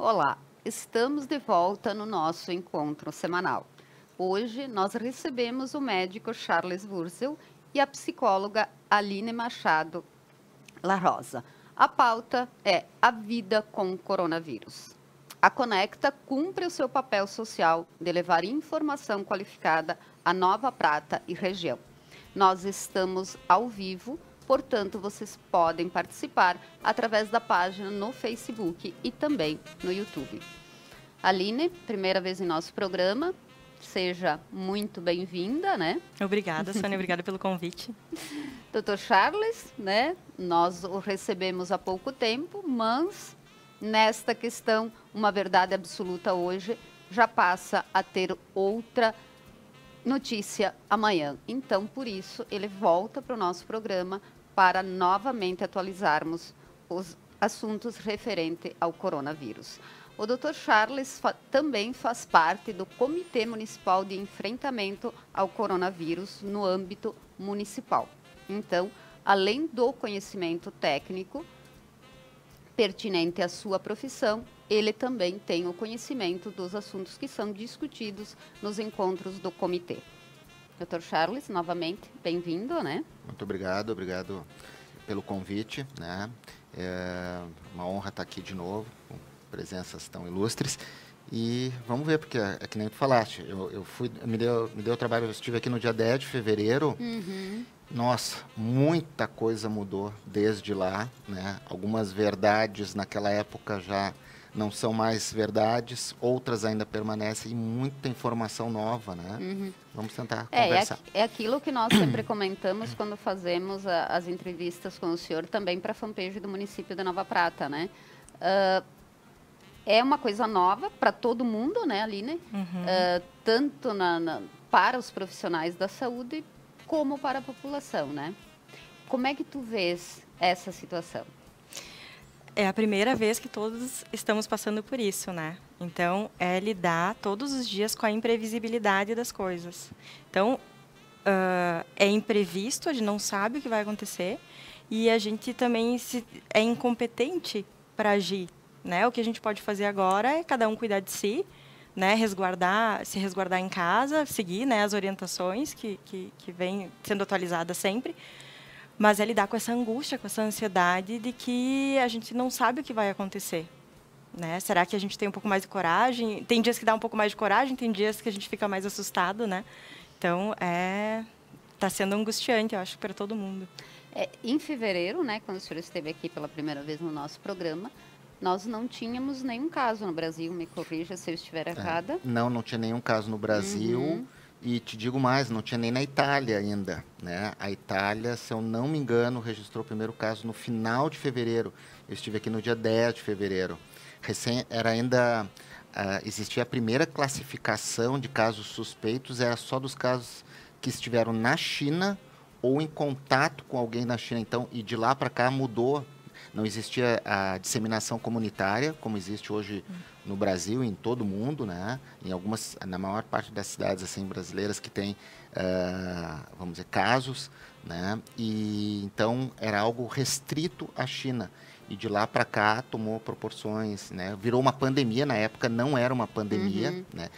Olá, estamos de volta no nosso encontro semanal. Hoje nós recebemos o médico Charles Wurzel e a psicóloga Aline Machado La Rosa. A pauta é a vida com o coronavírus. A Conecta cumpre o seu papel social de levar informação qualificada à Nova Prata e região. Nós estamos ao vivo, portanto, vocês podem participar através da página no Facebook e também no YouTube. Aline, primeira vez em nosso programa, seja muito bem-vinda, né? Obrigada, Sônia, obrigada pelo convite. Dr. Charles, né? Nós o recebemos há pouco tempo, mas nesta questão, uma verdade absoluta hoje já passa a ter outra notícia amanhã. Então, por isso, ele volta para o nosso programa para novamente atualizarmos os assuntos referentes ao coronavírus. O Dr. Charles também faz parte do Comitê Municipal de Enfrentamento ao Coronavírus no âmbito municipal. Então, além do conhecimento técnico pertinente à sua profissão, ele também tem o conhecimento dos assuntos que são discutidos nos encontros do comitê. Dr. Charles, novamente, bem-vindo, né? Muito obrigado pelo convite, né? É uma honra estar aqui de novo, com presenças tão ilustres. E vamos ver, porque é que nem tu falaste, me deu trabalho, eu estive aqui no dia 10 de fevereiro. Nossa, muita coisa mudou desde lá, né? Algumas verdades naquela época já não são mais verdades, outras ainda permanecem e muita informação nova, né? Vamos tentar conversar. É aquilo que nós sempre comentamos quando fazemos as entrevistas com o senhor também para a fanpage do município de Nova Prata, né? É uma coisa nova para todo mundo, né, Aline? Tanto para os profissionais da saúde como para a população, né? Como é que tu vês essa situação? É a primeira vez que todos estamos passando por isso, né? Então, é lidar todos os dias com a imprevisibilidade das coisas. Então, é imprevisto, a gente não sabe o que vai acontecer e a gente também é incompetente para agir, né? O que a gente pode fazer agora é cada um cuidar de si, né, se resguardar em casa, seguir, né, as orientações que vêm sendo atualizadas sempre, mas é lidar com essa angústia, com essa ansiedade de que a gente não sabe o que vai acontecer, né? Será que a gente tem um pouco mais de coragem? Tem dias que dá um pouco mais de coragem, tem dias que a gente fica mais assustado, né? Então, está sendo angustiante, eu acho, para todo mundo. Em fevereiro, né, quando o senhor esteve aqui pela primeira vez no nosso programa, nós não tínhamos nenhum caso no Brasil, me corrija se eu estiver errada. Não tinha nenhum caso no Brasil e te digo mais, não tinha nem na Itália ainda, né? A Itália, se eu não me engano, registrou o primeiro caso no final de fevereiro. Eu estive aqui no dia 10 de fevereiro. Existia a primeira classificação de casos suspeitos, era só dos casos que estiveram na China ou em contato com alguém na China. Então, e de lá para cá mudou. Não existia a disseminação comunitária, como existe hoje no Brasil e em todo o mundo, né? Na maior parte das cidades assim, brasileiras que tem, vamos dizer, casos, né? E então era algo restrito à China. E de lá para cá tomou proporções, né? Virou uma pandemia, na época não era uma pandemia, né?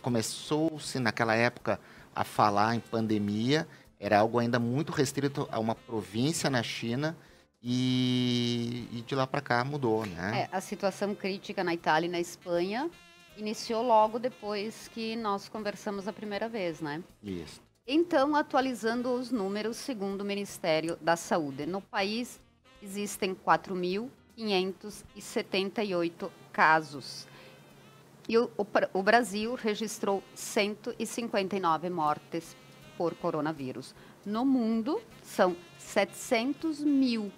Começou-se naquela época a falar em pandemia, era algo ainda muito restrito a uma província na China. E de lá para cá mudou, né? A situação crítica na Itália e na Espanha iniciou logo depois que nós conversamos a primeira vez, né? Isso. Então, atualizando os números segundo o Ministério da Saúde, no país existem 4.578 casos. E o Brasil registrou 159 mortes por coronavírus. No mundo, são 700 mil.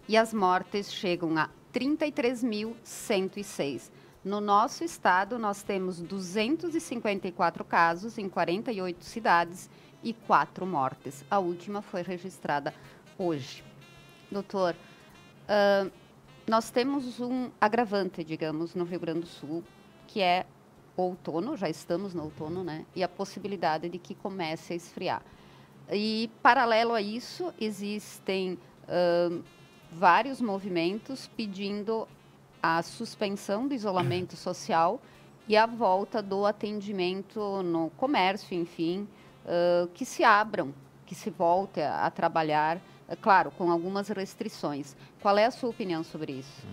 E as mortes chegam a 33.106. No nosso estado, nós temos 254 casos em 48 cidades e 4 mortes. A última foi registrada hoje. Doutor, nós temos um agravante, digamos, no Rio Grande do Sul, que é o outono, já estamos no outono, né? E a possibilidade de que comece a esfriar. E, paralelo a isso, existem vários movimentos pedindo a suspensão do isolamento social e a volta do atendimento no comércio, enfim, que se abram, que se volte a trabalhar, claro, com algumas restrições. Qual é a sua opinião sobre isso?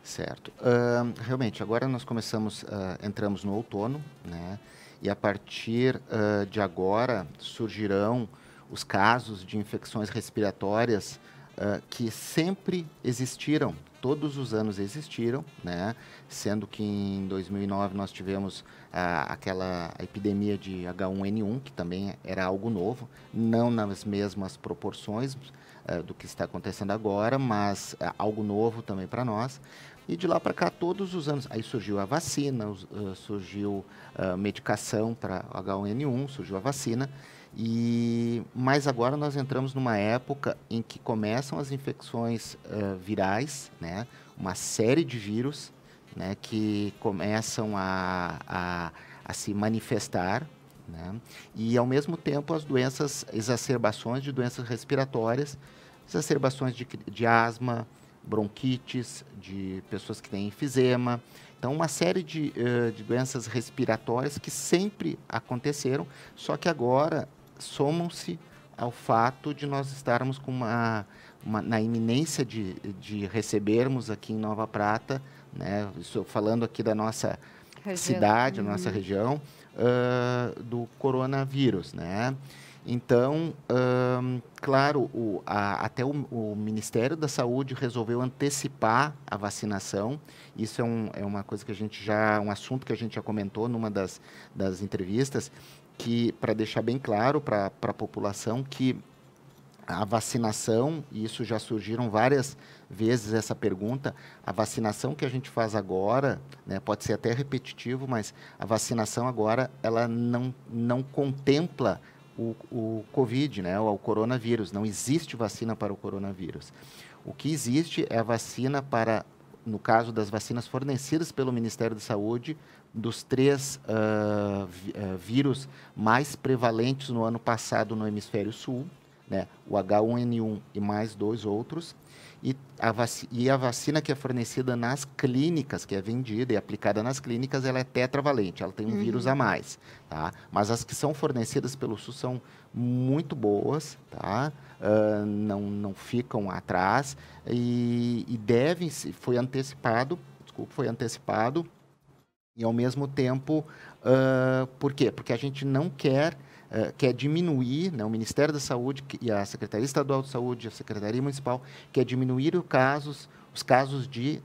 Certo. Realmente, agora nós entramos no outono, né? E a partir de agora surgirão os casos de infecções respiratórias que sempre existiram, todos os anos existiram, né? Sendo que em 2009 nós tivemos aquela epidemia de H1N1, que também era algo novo, não nas mesmas proporções do que está acontecendo agora, mas algo novo também para nós. E de lá para cá, todos os anos, aí surgiu a vacina, surgiu medicação para H1N1, surgiu a vacina, mas agora nós entramos numa época em que começam as infecções virais, né? Uma série de vírus, né? Que começam a se manifestar, né? E ao mesmo tempo as exacerbações de doenças respiratórias, exacerbações de asma, bronquites, de pessoas que têm enfisema. Então, uma série de doenças respiratórias que sempre aconteceram, só que agora somam-se ao fato de nós estarmos com na iminência de recebermos aqui em Nova Prata, né, estou falando aqui da nossa cidade, da nossa região, do coronavírus, né? Então, claro, até o Ministério da Saúde resolveu antecipar a vacinação. Isso é uma coisa que um assunto que a gente já comentou numa das entrevistas, que para deixar bem claro para a população que a vacinação, e isso já surgiram várias vezes essa pergunta, a vacinação que a gente faz agora, né, pode ser até repetitivo, mas a vacinação agora ela não contempla o Covid, né, ou o coronavírus. Não existe vacina para o coronavírus. O que existe é a vacina para, no caso das vacinas fornecidas pelo Ministério da Saúde, dos 3 vírus mais prevalentes no ano passado no Hemisfério Sul, né, o H1N1 e mais 2 outros, e a vacina que é fornecida nas clínicas, que é vendida e aplicada nas clínicas, ela é tetravalente, ela tem um vírus a mais, tá? Mas as que são fornecidas pelo SUS são muito boas, tá? Não ficam atrás e foi antecipado, e ao mesmo tempo, por quê? Porque a gente não quer diminuir, né, o Ministério da Saúde e a Secretaria Estadual de Saúde, a Secretaria Municipal, quer diminuir os casos de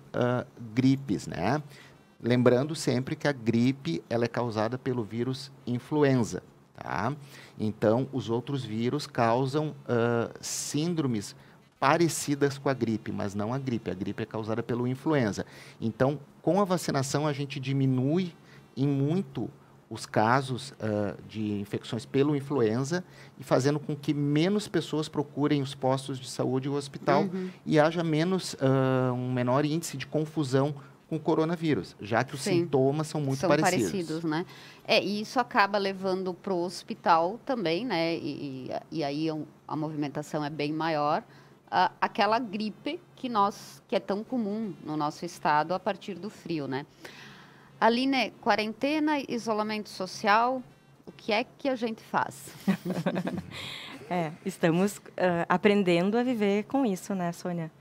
gripes, né? Lembrando sempre que a gripe ela é causada pelo vírus influenza, tá? Então, os outros vírus causam síndromes parecidas com a gripe, mas não a gripe. A gripe é causada pelo influenza. Então, com a vacinação, a gente diminui em muito os casos de infecções pelo influenza e fazendo com que menos pessoas procurem os postos de saúde e o hospital e haja um menor índice de confusão com o coronavírus, já que os sintomas são muito parecidos, né? E isso acaba levando para o hospital também, né? E aí a movimentação é bem maior. Aquela gripe que é tão comum no nosso estado a partir do frio, né? Aline, quarentena, isolamento social, o que é que a gente faz? Estamos aprendendo a viver com isso, né, Sônia?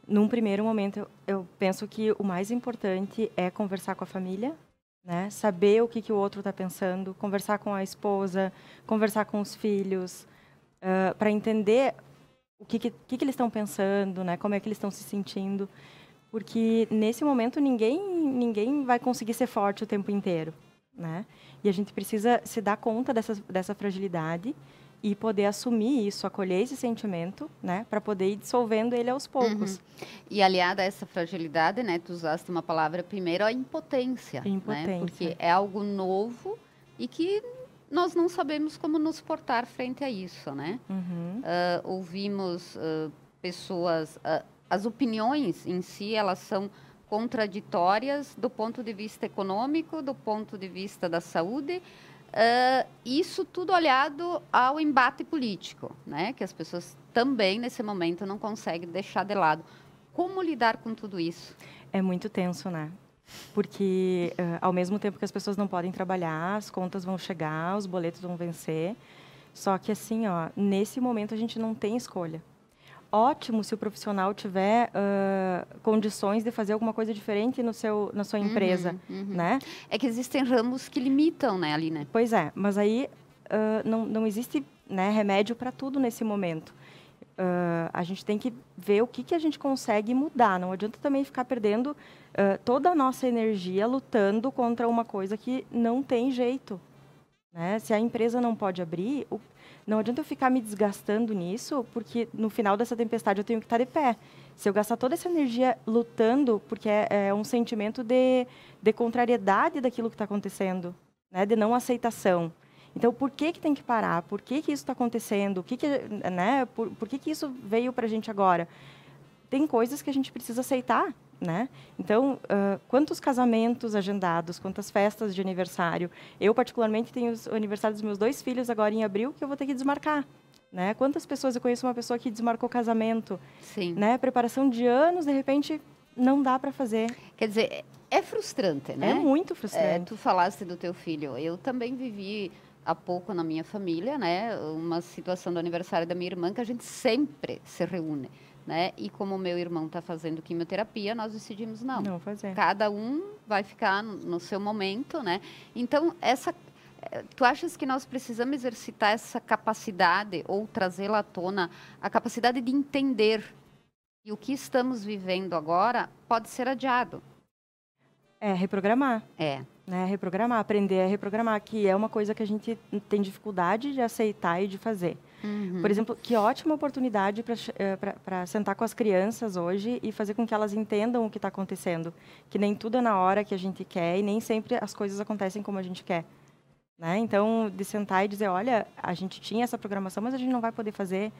Num primeiro momento, eu penso que o mais importante é conversar com a família, né? Saber o que o outro está pensando, conversar com a esposa, conversar com os filhos, para entender o que eles estão pensando, né? Como é que eles estão se sentindo. Porque, nesse momento, ninguém vai conseguir ser forte o tempo inteiro, né? E a gente precisa se dar conta dessa fragilidade e poder assumir isso, acolher esse sentimento, né? Para poder ir dissolvendo ele aos poucos. E, aliada a essa fragilidade, né? Tu usaste uma palavra primeiro, a impotência. Impotência. Né? Porque é algo novo e que nós não sabemos como nos portar frente a isso, né? Ouvimos pessoas... as opiniões em si, elas são contraditórias do ponto de vista econômico, do ponto de vista da saúde, isso tudo olhado ao embate político, né? Que as pessoas também, nesse momento, não conseguem deixar de lado. Como lidar com tudo isso? É muito tenso, né? Porque, ao mesmo tempo que as pessoas não podem trabalhar, as contas vão chegar, os boletos vão vencer. Só que, assim, ó, nesse momento a gente não tem escolha. Ótimo se o profissional tiver condições de fazer alguma coisa diferente na sua empresa, né? É que existem ramos que limitam, né, Aline? Pois é, mas aí não existe, né, remédio para tudo nesse momento. A gente tem que ver o que a gente consegue mudar. Não adianta também ficar perdendo toda a nossa energia lutando contra uma coisa que não tem jeito, né? Se a empresa não pode abrir, não adianta eu ficar me desgastando nisso, porque no final dessa tempestade eu tenho que estar de pé. Se eu gastar toda essa energia lutando, porque é um sentimento de contrariedade daquilo que está acontecendo, né? De não aceitação. Então, por que tem que parar? Por que isso está acontecendo? Né? Por que isso veio para a gente agora? Tem coisas que a gente precisa aceitar, né? Então, quantos casamentos agendados, quantas festas de aniversário. Eu, particularmente, tenho o aniversário dos meus 2 filhos agora em abril, que eu vou ter que desmarcar. Né? Quantas pessoas, eu conheço uma pessoa que desmarcou casamento. Sim. Né? Preparação de anos, de repente, não dá para fazer. Quer dizer, é frustrante, né? É muito frustrante. Tu falaste do teu filho. Eu também vivi há pouco na minha família, né? Uma situação do aniversário da minha irmã que a gente sempre se reúne, né? E como o meu irmão está fazendo quimioterapia, nós decidimos não fazer. Cada um vai ficar no seu momento, né? Então, tu achas que nós precisamos exercitar essa capacidade ou trazê-la à tona, a capacidade de entender que o que estamos vivendo agora pode ser adiado? Reprogramar. Né? Reprogramar, aprender a reprogramar, que é uma coisa que a gente tem dificuldade de aceitar e de fazer. Por exemplo, que ótima oportunidade para sentar com as crianças hoje e fazer com que elas entendam o que está acontecendo. Que nem tudo é na hora que a gente quer e nem sempre as coisas acontecem como a gente quer. Né? Então, de sentar e dizer, olha, a gente tinha essa programação, mas a gente não vai poder fazer.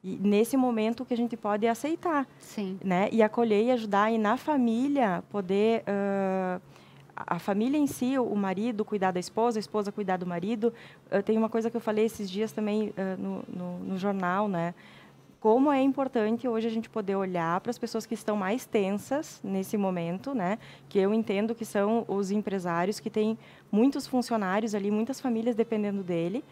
E nesse momento, o que a gente pode é aceitar. Sim. Né? E acolher e ajudar. E na família, poder... a família em si, o marido cuidar da esposa, a esposa cuidar do marido. Tem uma coisa que eu falei esses dias também no jornal, né? Como é importante hoje a gente poder olhar para as pessoas que estão mais tensas nesse momento, né? Que eu entendo que são os empresários que têm muitos funcionários ali, muitas famílias dependendo dele,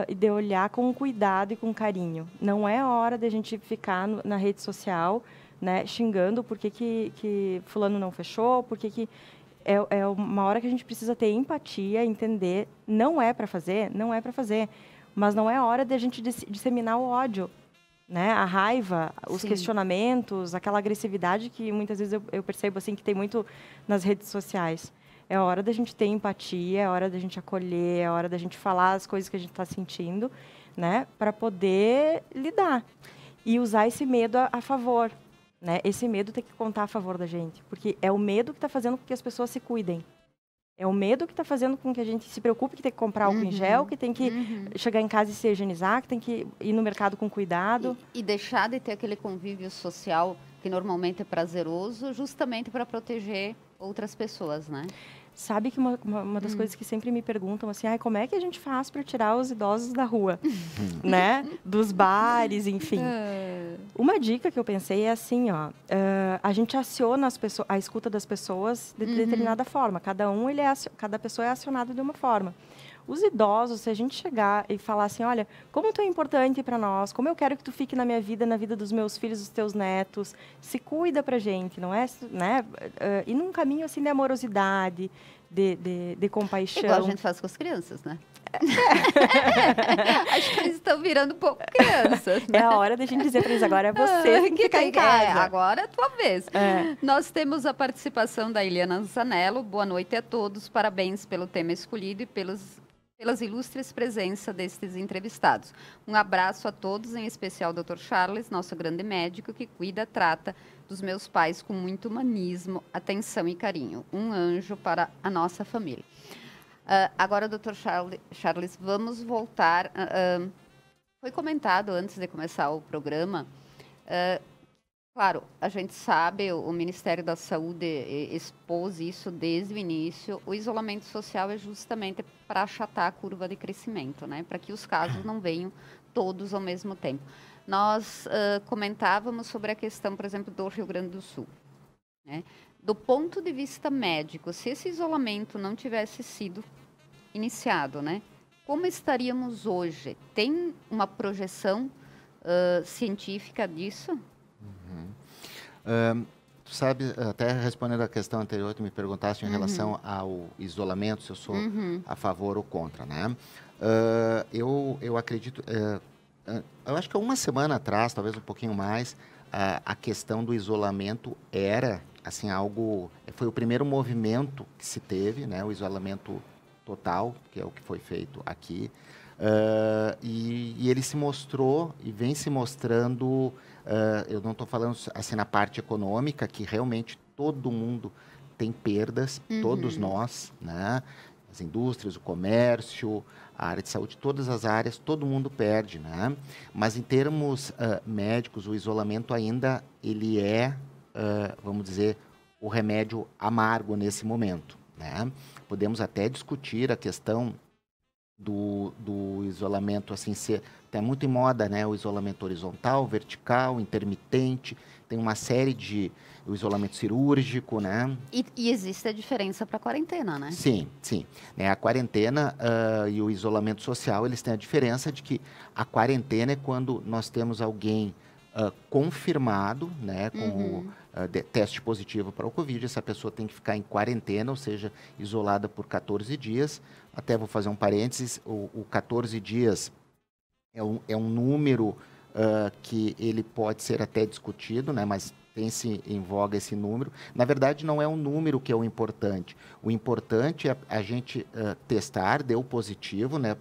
e de olhar com cuidado e com carinho. Não é hora de a gente ficar na rede social, né? Xingando por que fulano não fechou, por que é uma hora que a gente precisa ter empatia, entender, não é para fazer, mas não é hora de a gente disseminar o ódio, né? A raiva, os questionamentos, aquela agressividade que muitas vezes eu percebo assim que tem muito nas redes sociais. É hora da gente ter empatia, é hora da gente acolher, é hora da gente falar as coisas que a gente está sentindo, né? Para poder lidar e usar esse medo a favor. Né? Esse medo tem que contar a favor da gente, porque é o medo que está fazendo com que as pessoas se cuidem. É o medo que está fazendo com que a gente se preocupe, que tem que comprar álcool em gel, que tem que chegar em casa e se higienizar, que tem que ir no mercado com cuidado. E deixar de ter aquele convívio social que normalmente é prazeroso, justamente para proteger outras pessoas, né? Sabe que uma das coisas que sempre me perguntam, assim, como é que a gente faz para tirar os idosos da rua, né? Dos bares, enfim. Uma dica que eu pensei é assim, a gente aciona a escuta das pessoas de determinada forma. Cada pessoa é acionada de uma forma. Os idosos, se a gente chegar e falar assim, olha, como tu é importante para nós, como eu quero que tu fique na minha vida, na vida dos meus filhos, dos teus netos, se cuida pra gente, não é? Né? E num caminho assim de amorosidade, de compaixão. Igual a gente faz com as crianças, né? Acho que eles estão virando um pouco crianças, né? É a hora da gente dizer para eles, agora é você que ficar em casa. Agora é a tua vez. Nós temos a participação da Eliana Zanello. Boa noite a todos. Parabéns pelo tema escolhido e pelas ilustres presenças destes entrevistados. Um abraço a todos, em especial ao Dr. Charles, nosso grande médico, que cuida, trata dos meus pais com muito humanismo, atenção e carinho. Um anjo para a nossa família. Agora, Dr. Charles, vamos voltar. Foi comentado antes de começar o programa. Claro, a gente sabe, o Ministério da Saúde expôs isso desde o início. O isolamento social é justamente para achatar a curva de crescimento, né? Para que os casos não venham todos ao mesmo tempo. Nós comentávamos sobre a questão, por exemplo, do Rio Grande do Sul, né? Do ponto de vista médico, se esse isolamento não tivesse sido iniciado, né? Como estaríamos hoje? Tem uma projeção científica disso? Tu sabe, até respondendo a questão anterior, tu me perguntaste em relação ao isolamento, se eu sou a favor ou contra, né? Eu acredito, eu acho que há uma semana atrás, talvez um pouquinho mais, a questão do isolamento era, assim, algo, foi o primeiro movimento que se teve, né? O isolamento total, que é o que foi feito aqui, e ele se mostrou e vem se mostrando, eu não estou falando assim na parte econômica, que realmente todo mundo tem perdas, todos nós, né? As indústrias, o comércio, a área de saúde, todas as áreas, todo mundo perde, né? Mas em termos médicos, o isolamento ainda, ele é, vamos dizer, o remédio amargo nesse momento, né? Podemos até discutir a questão do isolamento, assim, ser até muito em moda, né? O isolamento horizontal, vertical, intermitente, tem uma série de... o isolamento cirúrgico, né? E existe a diferença para a quarentena, né? Sim, sim. Né, a quarentena e o isolamento social, eles têm a diferença de que a quarentena é quando nós temos alguém confirmado, né, com teste positivo para o Covid, essa pessoa tem que ficar em quarentena, ou seja, isolada por 14 dias. Até vou fazer um parênteses, o 14 dias é um número que ele pode ser até discutido, né, mas tem-se em voga esse número. Na verdade, não é o número que é o importante. O importante é a gente testar, deu positivo, né,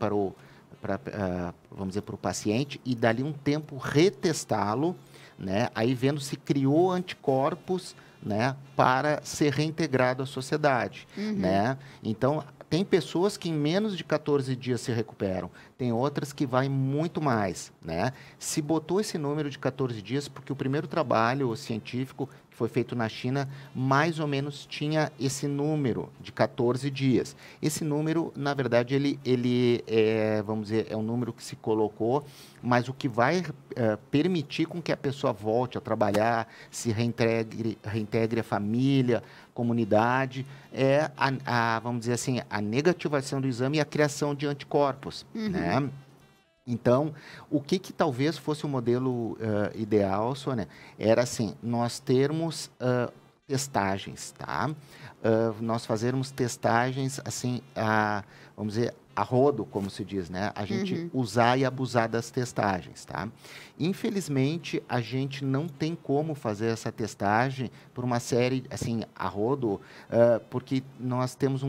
vamos dizer, para o paciente, e dali um tempo retestá-lo, né, aí vendo se criou anticorpos, né, para ser reintegrado à sociedade, né? Então, tem pessoas que em menos de 14 dias se recuperam, tem outras que vai muito mais, né? Se botou esse número de 14 dias porque o primeiro trabalho científico que foi feito na China, mais ou menos tinha esse número de 14 dias. Esse número, na verdade, ele é, vamos dizer, é um número que se colocou, mas o que vai permitir com que a pessoa volte a trabalhar, se reintegre a família, comunidade, é vamos dizer assim, a negativação do exame e a criação de anticorpos, né? Então, o que talvez fosse o modelo ideal, Sônia, era assim, nós termos testagens, tá? Nós fazermos testagens, assim, vamos dizer, a rodo, como se diz, né? A gente usar e abusar das testagens, tá? Infelizmente, a gente não tem como fazer essa testagem por uma série, assim, a rodo, porque nós temos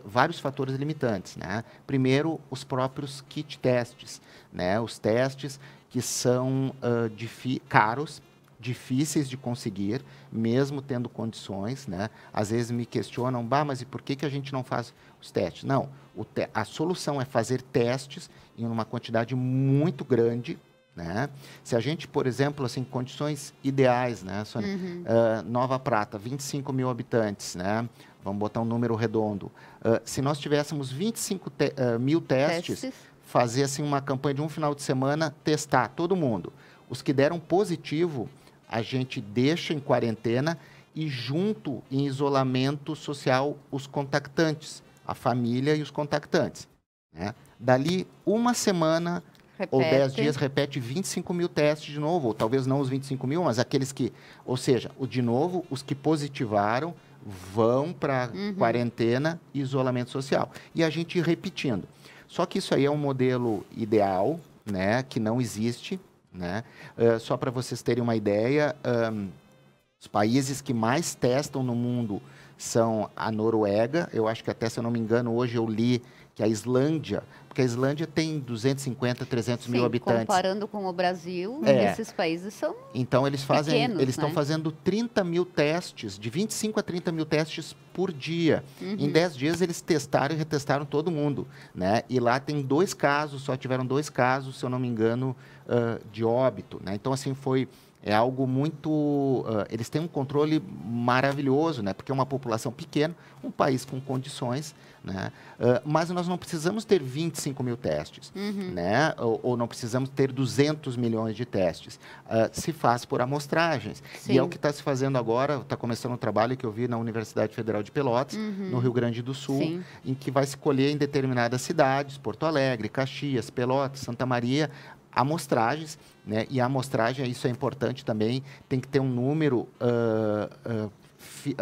vários fatores limitantes, né? Primeiro, os próprios kit testes, né? Os testes que são caros, difíceis de conseguir, mesmo tendo condições, né? Às vezes me questionam, mas e por que a gente não faz os testes? Não, a solução é fazer testes em uma quantidade muito grande, né? Se a gente, por exemplo, assim, condições ideais, né, Sônia? Nova Prata, 25 mil habitantes, né? Vamos botar um número redondo. Se nós tivéssemos 25 mil testes, fazer assim, uma campanha de um final de semana, testar todo mundo. Os que deram positivo, a gente deixa em quarentena e junto em isolamento social os contactantes, a família e os contactantes, né? Dali uma semana ou 10 dias, repete 25 mil testes de novo, ou talvez não os 25 mil, mas aqueles que, ou seja, de novo, os que positivaram vão para quarentena e isolamento social. E a gente ir repetindo. Só que isso aí é um modelo ideal, né, que não existe, né? Só para vocês terem uma ideia, os países que mais testam no mundo são a Noruega, eu acho que até, se eu não me engano, hoje eu li que a Islândia, porque a Islândia tem 250, 300 mil habitantes. Comparando com o Brasil, esses países são então, eles pequenos, eles estão né? fazendo 30 mil testes, de 25 a 30 mil testes por dia. Em 10 dias, eles testaram e retestaram todo mundo, né? E lá tem 2 casos, só tiveram 2 casos, se eu não me engano, de óbito, né? Então, assim, foi é algo muito... eles têm um controle maravilhoso, né? Porque é uma população pequena, um país com condições, né? Mas nós não precisamos ter 25 mil testes, né? Ou não precisamos ter 200 milhões de testes. Se faz por amostragens. Sim. E é o que está se fazendo agora, está começando um trabalho que eu vi na Universidade Federal de Pelotas, no Rio Grande do Sul, Sim. em que vai se colher em determinadas cidades, Porto Alegre, Caxias, Pelotas, Santa Maria, amostragens, né? E a amostragem, isso é importante também, tem que ter um número,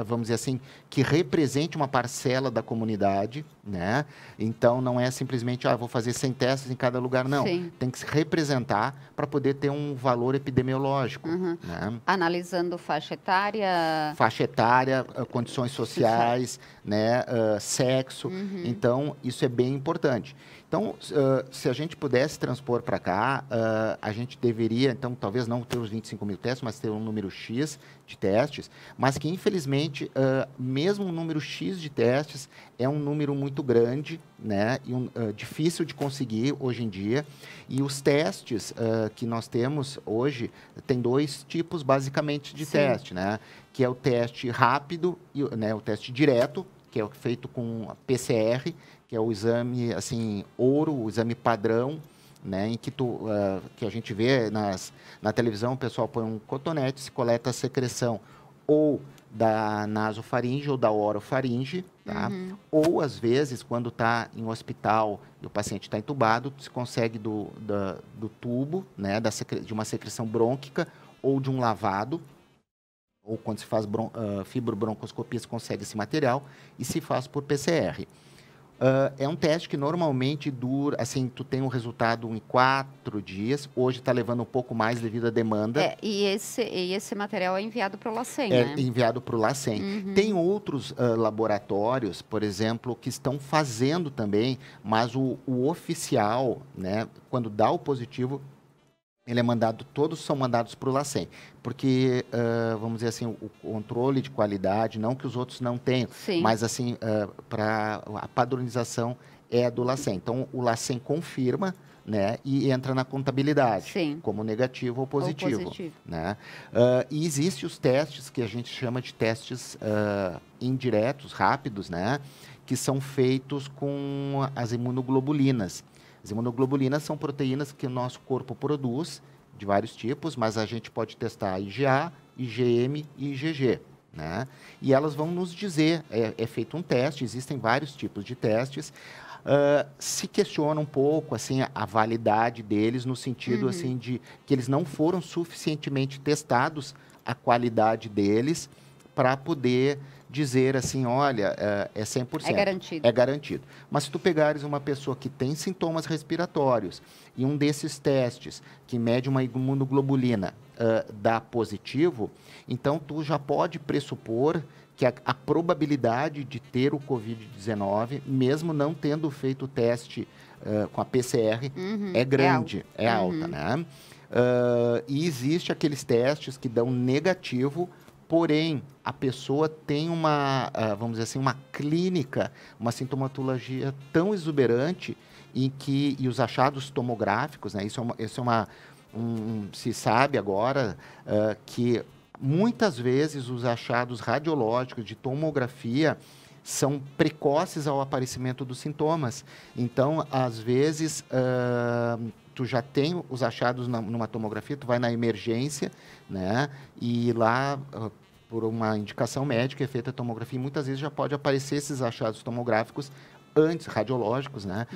vamos dizer assim, que represente uma parcela da comunidade, né? Então, não é simplesmente, vou fazer 100 testes em cada lugar, não. Sim. Tem que se representar para poder ter um valor epidemiológico, né? Analisando faixa etária... Faixa etária, condições sociais, né? Sexo. Então, isso é bem importante. Então, se a gente pudesse transpor para cá, a gente deveria, então, talvez não ter os 25 mil testes, mas ter um número X de testes, mas que, infelizmente, mesmo um número X de testes é um número muito grande, né? E difícil de conseguir hoje em dia. E os testes que nós temos hoje, tem 2 tipos, basicamente, de teste, né? Que é o teste rápido, e, né, o teste direto, que é feito com PCR, que é o exame, assim, ouro, o exame padrão, né, em que a gente vê na televisão, o pessoal põe um cotonete, se coleta a secreção ou da nasofaringe ou da orofaringe, tá? Ou, às vezes, quando está em um hospital e o paciente está entubado, se consegue do tubo, né, de uma secreção brônquica ou de um lavado, ou quando se faz fibrobroncoscopia, se consegue esse material, e se faz por PCR. É um teste que normalmente dura, assim, tu tem um resultado em 4 dias, hoje está levando um pouco mais devido à demanda. E esse material é enviado para o LACEN, né? É enviado para o LACEN. Tem outros laboratórios, por exemplo, que estão fazendo também, mas o oficial, né, quando dá o positivo, ele é mandado, todos são mandados para o LACEN, porque, vamos dizer assim, o controle de qualidade, não que os outros não tenham, mas assim, para a padronização é a do LACEN. Então, o LACEN confirma, né, e entra na contabilidade, como negativo ou positivo. Né? E existem os testes que a gente chama de testes indiretos, rápidos, né, que são feitos com as imunoglobulinas. As imunoglobulinas são proteínas que o nosso corpo produz, de vários tipos, mas a gente pode testar IgA, IgM e IgG. Né? E elas vão nos dizer, é feito um teste, existem vários tipos de testes, se questiona um pouco assim, a validade deles, no sentido assim, de que eles não foram suficientemente testados, a qualidade deles, para poder dizer assim, olha, é 100%. É garantido. É garantido. Mas se tu pegares uma pessoa que tem sintomas respiratórios e um desses testes que mede uma imunoglobulina dá positivo, então tu já pode pressupor que a probabilidade de ter o Covid-19, mesmo não tendo feito o teste com a PCR, é grande, é alta, né? E existe aqueles testes que dão negativo, porém, a pessoa tem uma, vamos dizer assim, uma clínica, uma sintomatologia tão exuberante e os achados tomográficos, né? Se sabe agora que muitas vezes os achados radiológicos de tomografia são precoces ao aparecimento dos sintomas. Então, às vezes, tu já tem os achados numa tomografia, tu vai na emergência, né? E lá, por uma indicação médica, é feita a tomografia, e muitas vezes já pode aparecer esses achados tomográficos antes, radiológicos, né?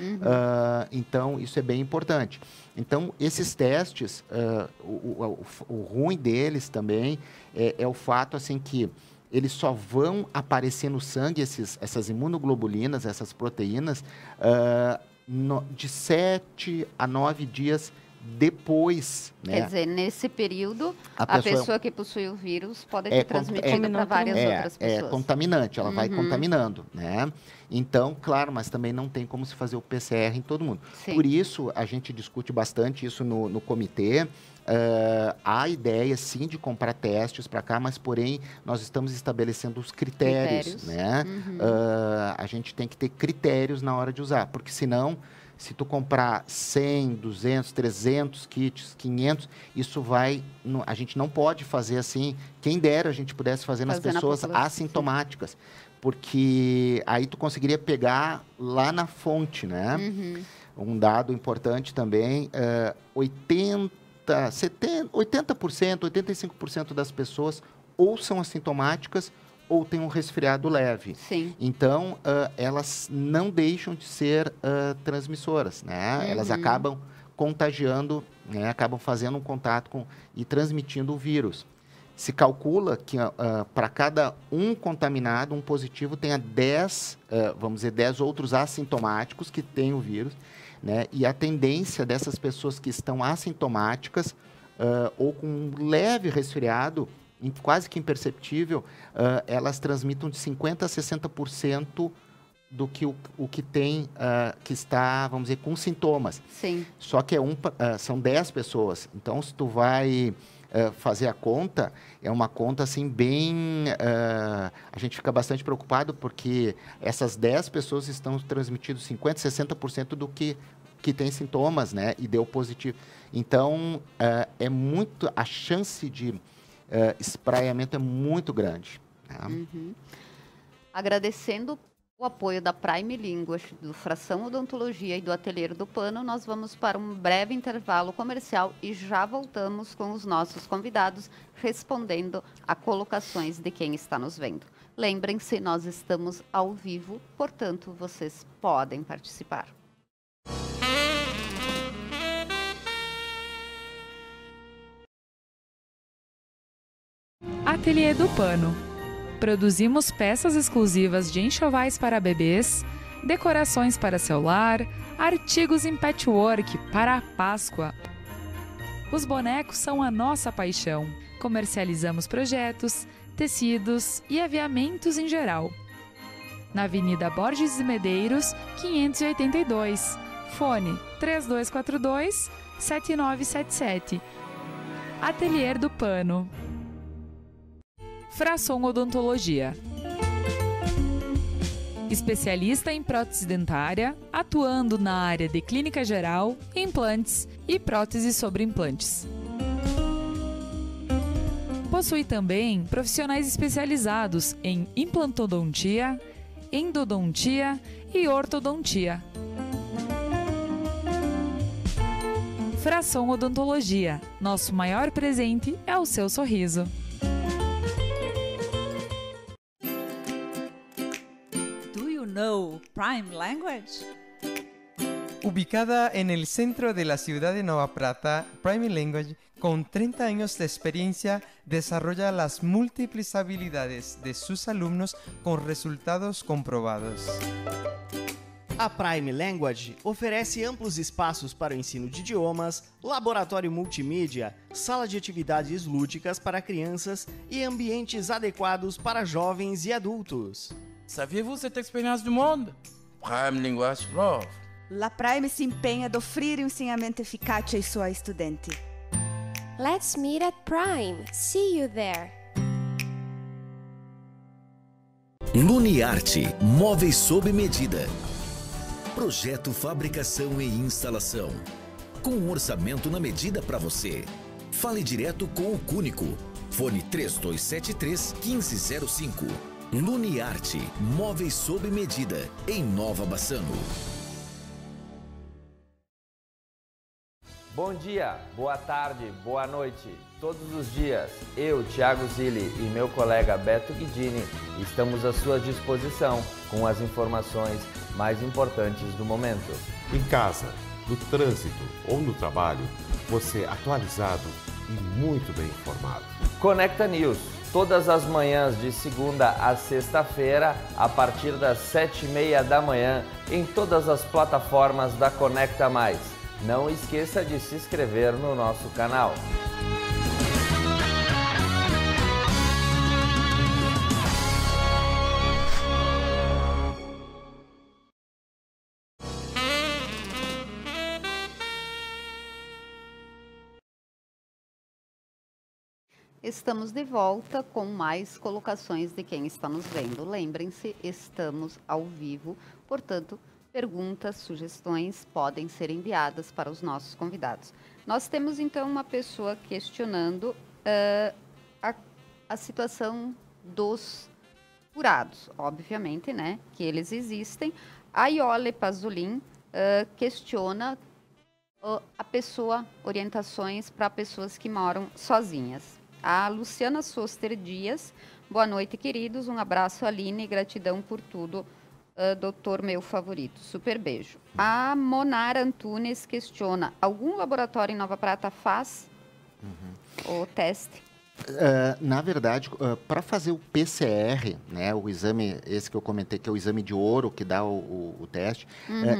Então, isso é bem importante. Então, esses testes, o ruim deles também é o fato, assim, que eles só vão aparecer no sangue, essas imunoglobulinas, essas proteínas, de 7 a 9 dias depois, né? Quer dizer, nesse período, a pessoa que possui o vírus pode ter transmitido para várias outras pessoas. É contaminante, ela vai contaminando, né? Então, claro, mas também não tem como se fazer o PCR em todo mundo. Por isso, a gente discute bastante isso no comitê. Há a ideia, sim, de comprar testes para cá, mas, porém, nós estamos estabelecendo os critérios. Né? A gente tem que ter critérios na hora de usar, porque senão, Se tu comprar 100, 200, 300 kits, 500, isso vai... A gente não pode fazer assim. Quem dera a gente pudesse fazer nas pessoas assintomáticas. Porque aí tu conseguiria pegar lá na fonte, né? Um dado importante também, 80%, 85% das pessoas ou são assintomáticas ou têm um resfriado leve. Sim. Então, elas não deixam de ser transmissoras, né? Elas acabam contagiando, né? Acabam fazendo um contato e transmitindo o vírus. Se calcula que para cada um contaminado, um positivo tenha 10, vamos dizer, 10 outros assintomáticos que têm o vírus, né? E a tendência dessas pessoas que estão assintomáticas ou com um leve resfriado, quase que imperceptível, elas transmitem de 50% a 60% do que o que tem, que está, vamos dizer, com sintomas. Sim. Só que são 10 pessoas. Então, se tu vai fazer a conta, é uma conta assim bem... a gente fica bastante preocupado porque essas 10 pessoas estão transmitindo 50%, 60% do que tem sintomas, né? E deu positivo. Então, a chance de espraiamento é muito grande. Né? Agradecendo o apoio da Prime Linguage, do Fração Odontologia e do Ateliê do Pano, nós vamos para um breve intervalo comercial e já voltamos com os nossos convidados respondendo a colocações de quem está nos vendo. Lembrem-se, nós estamos ao vivo, portanto, vocês podem participar. Ateliê do Pano. Produzimos peças exclusivas de enxovais para bebês, decorações para celular, artigos em patchwork para a Páscoa. Os bonecos são a nossa paixão. Comercializamos projetos, tecidos e aviamentos em geral. Na Avenida Borges de Medeiros, 582. Fone 3242-7977. Ateliê do Pano. Fração Odontologia. Especialista em prótese dentária, atuando na área de clínica geral, implantes e próteses sobre implantes. Possui também profissionais especializados em implantodontia, endodontia e ortodontia. Fração Odontologia. Nosso maior presente é o seu sorriso. Know Prime Language? Ubicada en el centro de la ciudad de Nova Prata, Prime Language, con 30 años de experiencia, desarrolla las múltiples habilidades de sus alumnos con resultados comprobados. A Prime Language oferece amplos espaços para o ensino de idiomas, laboratório multimídia, sala de atividades lúdicas para crianças e ambientes adequados para jovens e adultos. Saviez-vous cette expérience du monde? Prime Linguage Love. La Prime se empenha de offrire um ensinamento eficaz ai suoi studenti. Let's meet at Prime. See you there. Luniarte, móveis sob medida. Projeto, fabricação e instalação. Com um orçamento na medida para você. Fale direto com o Cúnico. Fone 3273-1505. Luniarte, móveis sob medida, em Nova Bassano. Bom dia, boa tarde, boa noite. Todos os dias, eu, Thiago Zilli e meu colega Beto Guidini estamos à sua disposição com as informações mais importantes do momento. Em casa, no trânsito ou no trabalho, você atualizado e muito bem informado. Conecta News. Todas as manhãs de segunda a sexta-feira, a partir das 7h30 da manhã, em todas as plataformas da Conecta Mais. Não esqueça de se inscrever no nosso canal. Estamos de volta com mais colocações de quem está nos vendo. Lembrem-se, estamos ao vivo, portanto, perguntas, sugestões podem ser enviadas para os nossos convidados. Nós temos, então, uma pessoa questionando a situação dos furados, obviamente, né, que eles existem. A Iole Pazolin questiona orientações para pessoas que moram sozinhas. A Luciana Soster Dias, boa noite, queridos, um abraço, Aline, gratidão por tudo, doutor meu favorito, super beijo. A Monara Antunes questiona, algum laboratório em Nova Prata faz o teste? Na verdade, para fazer o PCR, né, o exame, esse que eu comentei, que é o exame de ouro, que dá o teste,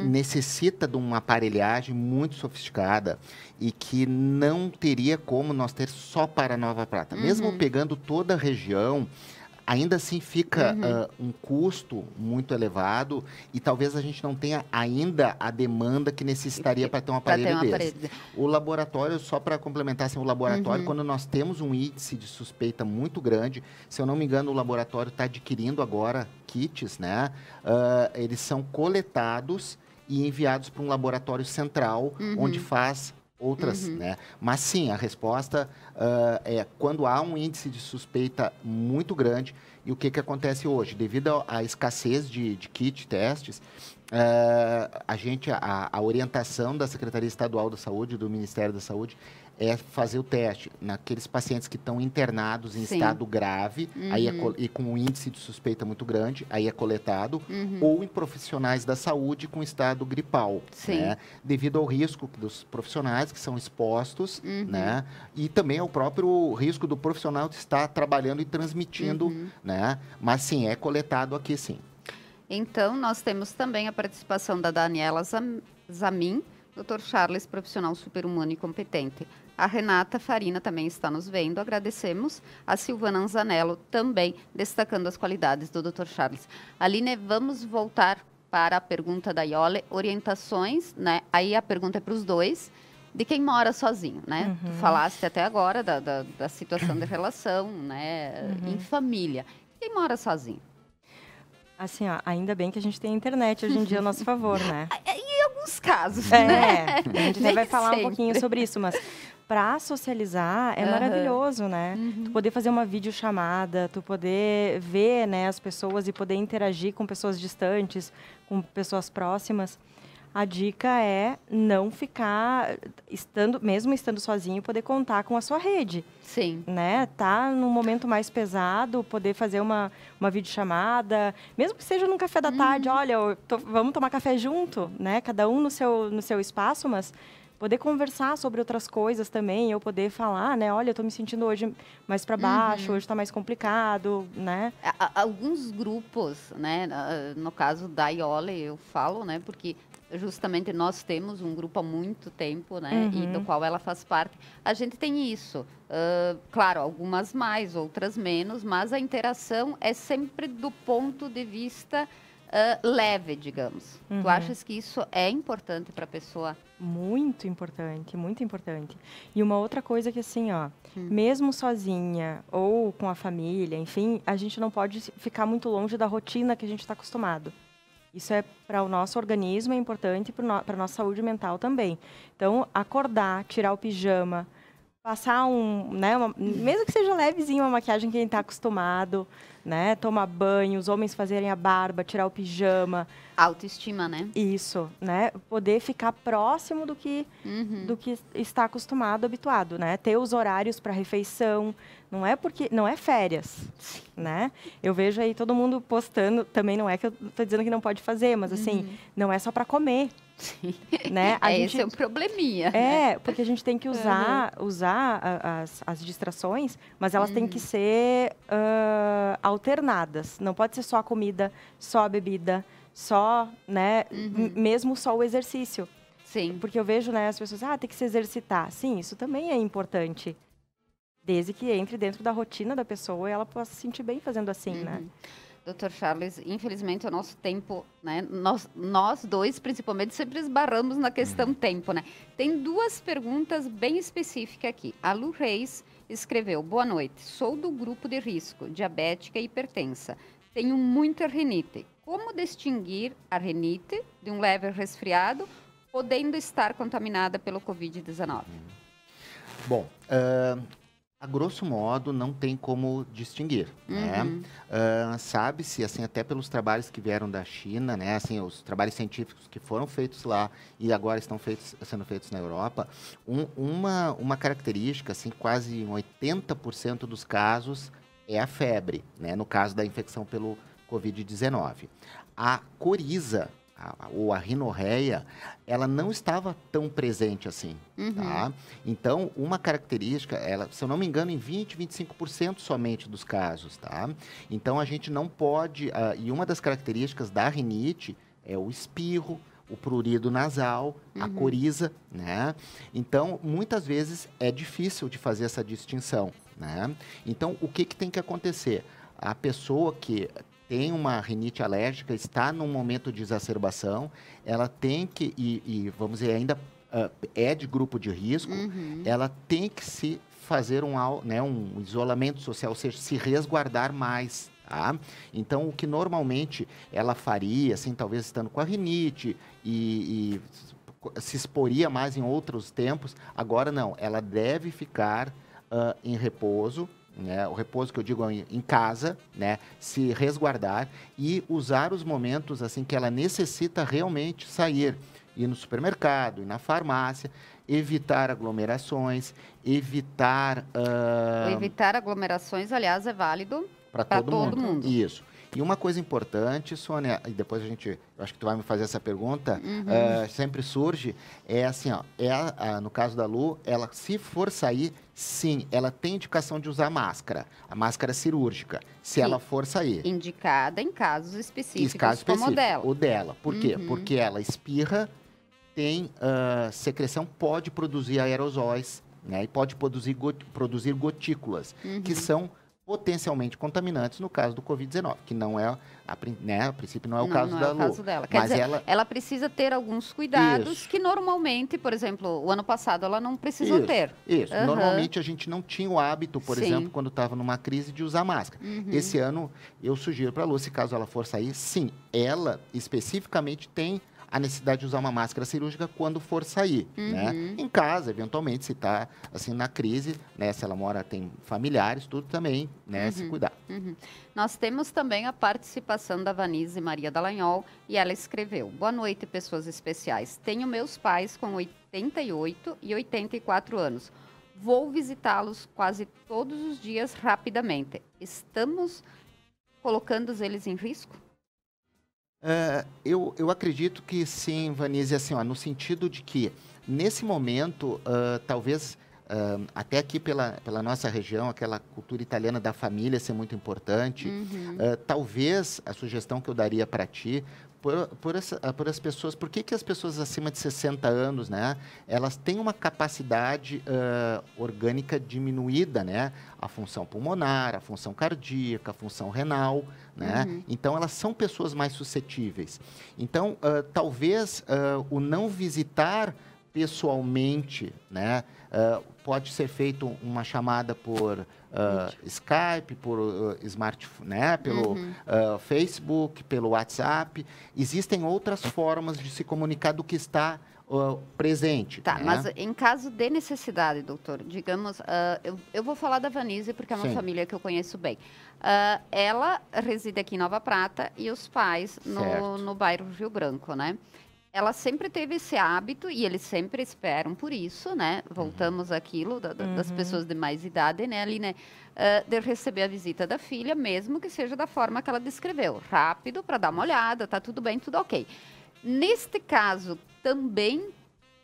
necessita de uma aparelhagem muito sofisticada e que não teria como nós ter só para Nova Prata. Mesmo pegando toda a região, ainda assim fica um custo muito elevado e talvez a gente não tenha ainda a demanda que necessitaria para ter um aparelho desse. O laboratório, só para complementar, assim, o laboratório, quando nós temos um índice de suspeita muito grande, se eu não me engano, o laboratório está adquirindo agora kits, né? Eles são coletados e enviados para um laboratório central, onde faz outras, né? Mas sim, a resposta é quando há um índice de suspeita muito grande. E o que acontece hoje? Devido à escassez de kit testes, a orientação da Secretaria Estadual da Saúde, do Ministério da Saúde, é fazer o teste naqueles pacientes que estão internados em estado grave, aí e com um índice de suspeita muito grande, aí é coletado, ou em profissionais da saúde com estado gripal, né? Devido ao risco dos profissionais que são expostos, né? E também ao próprio risco do profissional de estar trabalhando e transmitindo, né? Mas sim, é coletado aqui sim. Então, nós temos também a participação da Daniela Zamin, Dr. Charles, profissional super-humano e competente. A Renata Farina também está nos vendo, agradecemos. A Silvana Anzanello também, destacando as qualidades do Dr. Charles. Aline, vamos voltar para a pergunta da Iole, orientações, né? Aí a pergunta é para os dois, de quem mora sozinho, né? Tu falaste até agora da situação de relação, né? Em família. Quem mora sozinho? Assim, ó, ainda bem que a gente tem a internet hoje em dia a nosso favor, né? Em alguns casos, né? A gente até vai falar um pouquinho sobre isso, mas para socializar é maravilhoso, né? Tu poder fazer uma videochamada, tu poder ver, né, as pessoas e poder interagir com pessoas distantes, com pessoas próximas. A dica é não ficar, mesmo estando sozinho, poder contar com a sua rede. Sim. Né? Tá num momento mais pesado, poder fazer uma videochamada, mesmo que seja num café da tarde, olha, vamos tomar café junto, né? Cada um no seu espaço, mas poder conversar sobre outras coisas também, eu poder falar, né? Olha, eu tô me sentindo hoje mais para baixo, hoje tá mais complicado, né? Alguns grupos, né? No caso da Iole, eu falo, né? Porque justamente nós temos um grupo há muito tempo, né? E do qual ela faz parte. A gente tem isso. Claro, algumas mais, outras menos, mas a interação é sempre do ponto de vista leve, digamos. Tu achas que isso é importante para a pessoa? Muito importante, muito importante. E uma outra coisa que assim, ó, mesmo sozinha ou com a família, enfim, a gente não pode ficar muito longe da rotina que a gente está acostumado. Isso é para o nosso organismo, é importante para a nossa saúde mental também. Então, acordar, tirar o pijama, passar mesmo que seja levezinho, uma maquiagem que a gente está acostumado, né? Tomar banho, os homens fazerem a barba, tirar o pijama. Autoestima, né? Isso, né? Poder ficar próximo do que está acostumado, habituado, né? Ter os horários para refeição, não é férias, né? Eu vejo aí todo mundo postando, também não é que eu estou dizendo que não pode fazer, mas assim, não é só para comer. Sim. Né? Esse é um probleminha. É, porque a gente tem que usar as distrações, mas elas têm que ser alternadas. Não pode ser só a comida, só a bebida, só, né, mesmo só o exercício. Sim. Porque eu vejo, né, as pessoas, tem que se exercitar. Sim, isso também é importante. Desde que entre dentro da rotina da pessoa e ela possa se sentir bem fazendo assim, né? Dr. Charles, infelizmente o nosso tempo, né? Nós dois, principalmente, sempre esbarramos na questão tempo, né? Tem duas perguntas bem específicas aqui. A Lu Reis escreveu: boa noite, sou do grupo de risco, diabética e hipertensa. Tenho muita rinite. como distinguir a rinite de um leve resfriado, podendo estar contaminada pelo Covid-19? Bom, a grosso modo, não tem como distinguir, né? Sabe-se, assim, até pelos trabalhos que vieram da China, né? Assim, os trabalhos científicos que foram feitos lá e agora estão sendo feitos na Europa, uma característica, assim, quase 80% dos casos é a febre, né? No caso da infecção pelo Covid-19. A coriza, ou a rinorreia, ela não estava tão presente assim, tá? Então, uma característica, ela, se eu não me engano, em 25% somente dos casos, tá? Então, a gente não pode... e uma das características da rinite é o espirro, o prurido nasal, a coriza, né? Então, muitas vezes é difícil de fazer essa distinção, né? Então, o que tem que acontecer? A pessoa que tem uma rinite alérgica, está num momento de exacerbação, ela tem que, vamos dizer, ainda é de grupo de risco, ela tem que se fazer um isolamento social, ou seja, se resguardar mais, tá? Então, o que normalmente ela faria, assim, talvez estando com a rinite e se exporia mais em outros tempos, agora não, ela deve ficar em repouso, né, o repouso que eu digo em casa, né, se resguardar e usar os momentos assim que ela necessita realmente sair, ir no supermercado, ir na farmácia, evitar aglomerações, evitar aglomerações, aliás, é válido para todo mundo. Isso. E uma coisa importante, Sônia, e depois eu acho que tu vai me fazer essa pergunta, sempre surge, é assim, ó, no caso da Lu, ela, se for sair, sim, ela tem indicação de usar máscara, a máscara cirúrgica, se ela for sair. Indicada em casos específicos, como o dela. O dela. Por quê? Porque ela espirra, tem secreção, pode produzir aerosóis, né, e pode produzir gotículas, que são potencialmente contaminantes no caso do Covid-19, que não é, a princípio não é o caso da Lu. Caso dela. Quer dizer, ela precisa ter alguns cuidados que normalmente, por exemplo, o ano passado ela não precisou ter. Isso. Normalmente a gente não tinha o hábito, por exemplo, quando estava numa crise, de usar máscara. Esse ano eu sugiro para a Lu, se caso ela for sair, sim, ela especificamente tem a necessidade de usar uma máscara cirúrgica quando for sair, né? Em casa, eventualmente, se está assim na crise, né? Se ela mora, tem familiares, tudo também, né? Se cuidar. Nós temos também a participação da Vanise Maria Dallagnol e ela escreveu: boa noite, pessoas especiais. Tenho meus pais com 88 e 84 anos. Vou visitá-los quase todos os dias rapidamente. Estamos colocando eles em risco? Eu acredito que sim, Vanise, assim, ó, no sentido de que, nesse momento, talvez, até aqui pela nossa região, aquela cultura italiana da família ser muito importante, talvez a sugestão que eu daria para ti, por as pessoas, por que as pessoas acima de 60 anos, né, elas têm uma capacidade orgânica diminuída, né, a função pulmonar, a função cardíaca, a função renal, né, então elas são pessoas mais suscetíveis. Então, talvez o não visitar pessoalmente, né, pode ser feito uma chamada por Skype, por smartphone, né, pelo Facebook, pelo WhatsApp. Existem outras formas de se comunicar do que está presente. Tá, né? mas em caso de necessidade, doutor, digamos, eu vou falar da Vanise porque é uma família que eu conheço bem. Ela reside aqui em Nova Prata e os pais no bairro Rio Branco, né? Ela sempre teve esse hábito e eles sempre esperam por isso, né? Voltamos àquilo das pessoas de mais idade, né, Aline? De receber a visita da filha, mesmo que seja da forma que ela descreveu. Rápido, para dar uma olhada, tá tudo bem, tudo ok. Neste caso, também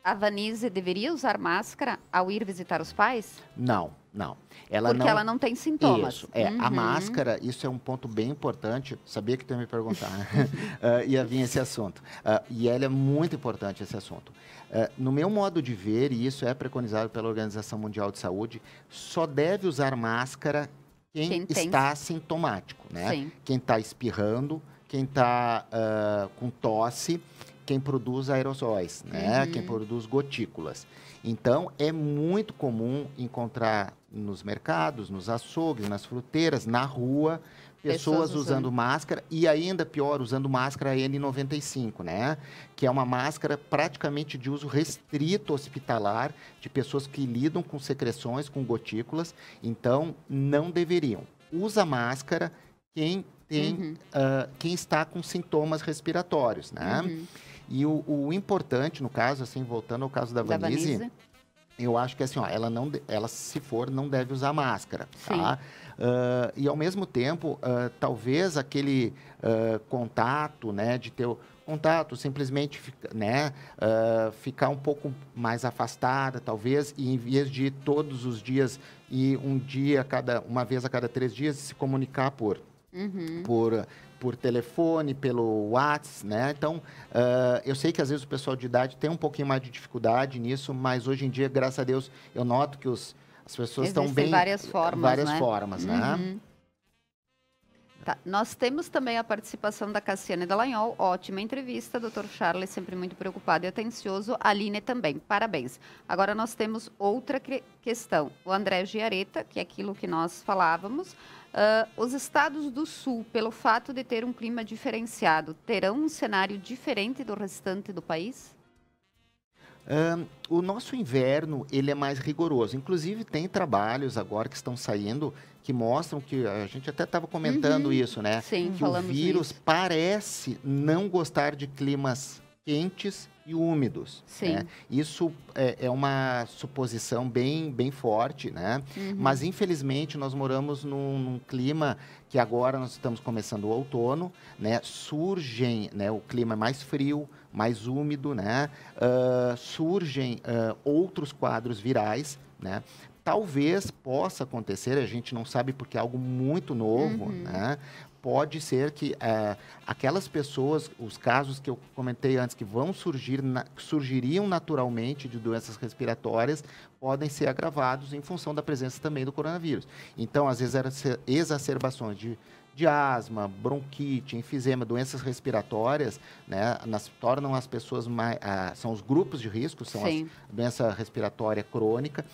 a Vanise deveria usar máscara ao ir visitar os pais? Não. Porque ela não tem sintomas. Isso, a máscara, isso é um ponto bem importante. Sabia que tu ia me perguntar. Ia vir esse assunto. E ele é muito importante, esse assunto. No meu modo de ver, e isso é preconizado pela Organização Mundial de Saúde, só deve usar máscara quem está sintomático, né? Sim. Quem está espirrando, quem está com tosse, quem produz aerosóis, né? Quem produz gotículas. Então, é muito comum encontrar nos mercados, nos açougues, nas fruteiras, na rua, pessoas usando máscara e ainda pior, usando máscara N95, né? Que é uma máscara praticamente de uso restrito hospitalar, de pessoas que lidam com secreções, com gotículas, então não deveriam. Usa máscara quem tem, quem está com sintomas respiratórios, né? E o importante, no caso, assim, voltando ao caso da Vanise, eu acho que assim, ó, ela se for, não deve usar máscara, tá? E ao mesmo tempo, talvez aquele contato, né, de ter o contato, simplesmente, né, ficar um pouco mais afastada, talvez, e em vez de ir todos os dias e uma vez a cada 3 dias, se comunicar por telefone, pelo WhatsApp, né? Então, eu sei que às vezes o pessoal de idade tem um pouquinho mais de dificuldade nisso, mas hoje em dia, graças a Deus, eu noto que as pessoas estão bem... várias formas, né? Tá. Nós temos também a participação da Cassiane Dallagnol, ótima entrevista, Dr. Charles sempre muito preocupado e atencioso, Aline também, parabéns. Agora nós temos outra questão, o André Giareta, que é aquilo que nós falávamos, os estados do sul, pelo fato de ter um clima diferenciado, terão um cenário diferente do restante do país? O nosso inverno, ele é mais rigoroso. Inclusive, tem trabalhos agora que estão saindo que mostram que, a gente até estava comentando isso, né? Sim, que o vírus parece não gostar de climas quentes e úmidos. Sim. Né? Isso é uma suposição bem forte, né? Mas, infelizmente, nós moramos num clima que agora nós estamos começando o outono, né? Surgem, né? O clima é mais frio, mais úmido, né? Surgem outros quadros virais, né? Talvez possa acontecer, a gente não sabe porque é algo muito novo, né? Pode ser que aquelas pessoas, os casos que eu comentei antes, que vão surgiriam naturalmente de doenças respiratórias, podem ser agravados em função da presença também do coronavírus. Então, às vezes, exacerbações de asma, bronquite, enfisema, doenças respiratórias, né, tornam as pessoas mais... são os grupos de risco, são a doença respiratória crônica,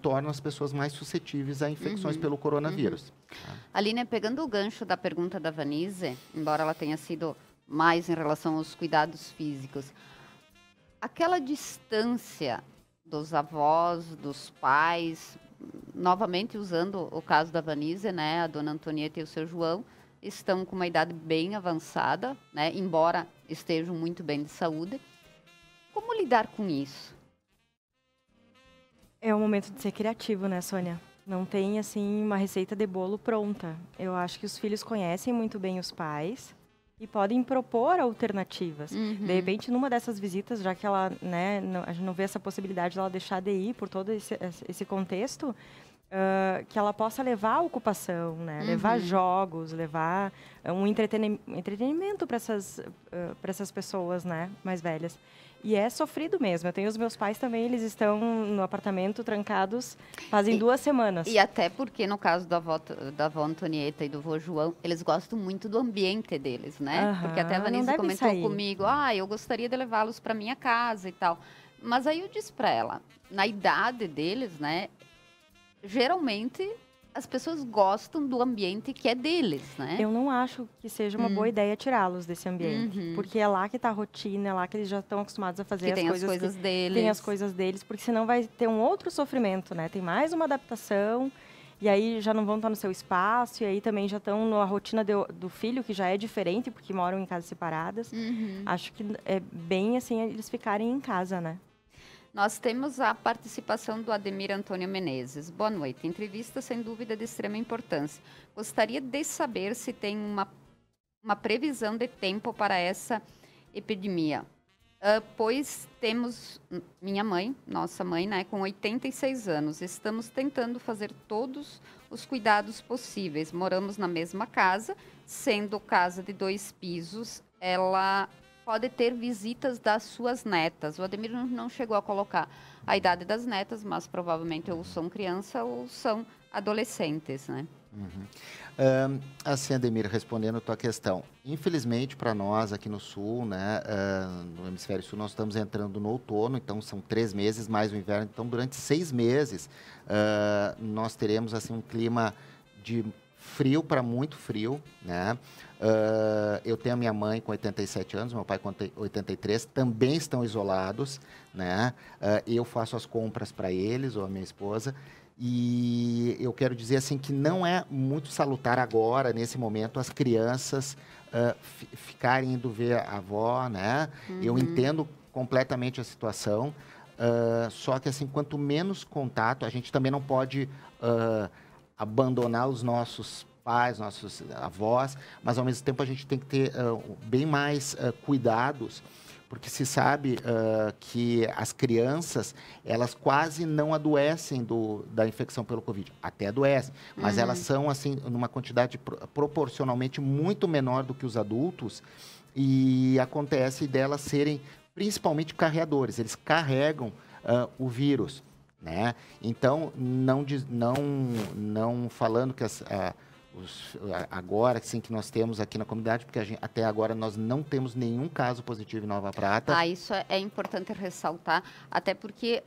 tornam as pessoas mais suscetíveis a infecções pelo coronavírus. Aline, pegando o gancho da pergunta da Vanise, embora ela tenha sido mais em relação aos cuidados físicos, aquela distância dos avós, dos pais, novamente usando o caso da Vanise, né, a dona Antonieta e o seu João, estão com uma idade bem avançada, né, embora estejam muito bem de saúde. Como lidar com isso? É o momento de ser criativo, né, Sônia? Não tem, assim, uma receita de bolo pronta. Eu acho que os filhos conhecem muito bem os pais e podem propor alternativas. De repente, numa dessas visitas, já que ela, né, a gente não vê essa possibilidade dela deixar de ir por todo esse contexto, que ela possa levar a ocupação, né? Levar jogos, levar um entretenimento para essas pessoas, né, mais velhas. E é sofrido mesmo. Eu tenho os meus pais também, eles estão no apartamento trancados fazem 2 semanas. E até porque, no caso da avó Antonieta e do vô João, eles gostam muito do ambiente deles, né? Porque até a Vanessa comentou comigo, eu gostaria de levá-los para minha casa e tal. Mas aí eu disse para ela, na idade deles, né? Geralmente, as pessoas gostam do ambiente que é deles, né? Eu não acho que seja uma boa ideia tirá-los desse ambiente. Porque é lá que está a rotina, é lá que eles já estão acostumados a fazer as coisas deles. Tem as coisas deles, porque senão vai ter um outro sofrimento, né? Tem mais uma adaptação, e aí já não vão estar no seu espaço, e aí também já estão na rotina do filho, que já é diferente, porque moram em casas separadas. Acho que é bem assim, eles ficarem em casa, né? Nós temos a participação do Ademir Antônio Menezes. Boa noite. Entrevista, sem dúvida, de extrema importância. Gostaria de saber se tem uma previsão de tempo para essa epidemia. Pois temos minha mãe, nossa mãe, né, com 86 anos. Estamos tentando fazer todos os cuidados possíveis. Moramos na mesma casa, sendo casa de 2 pisos. Ela... pode ter visitas das suas netas. O Ademir não chegou a colocar a idade das netas, mas provavelmente ou são criança ou são adolescentes, né? Assim, Ademir, respondendo a tua questão, infelizmente para nós aqui no Sul, né, no Hemisfério Sul, nós estamos entrando no outono, então são 3 meses mais o inverno, então durante 6 meses nós teremos assim um clima de frio para muito frio, né? Eu tenho a minha mãe com 87 anos, meu pai com 83, também estão isolados, né? Eu faço as compras para eles, ou a minha esposa, e eu quero dizer assim que não é muito salutar agora, nesse momento, as crianças ficarem indo ver a avó, né? Eu entendo completamente a situação, só que assim, quanto menos contato, a gente também não pode abandonar os nossos pais, nossos avós, mas ao mesmo tempo a gente tem que ter bem mais cuidados, porque se sabe que as crianças, elas quase não adoecem da infecção pelo Covid. Até adoecem, mas elas são, assim, numa quantidade proporcionalmente muito menor do que os adultos, e acontece delas serem principalmente carreadores. Eles carregam o vírus, né? Então, não falando que agora, sim, que nós temos aqui na comunidade, porque até agora nós não temos nenhum caso positivo em Nova Prata. Isso é importante ressaltar, até porque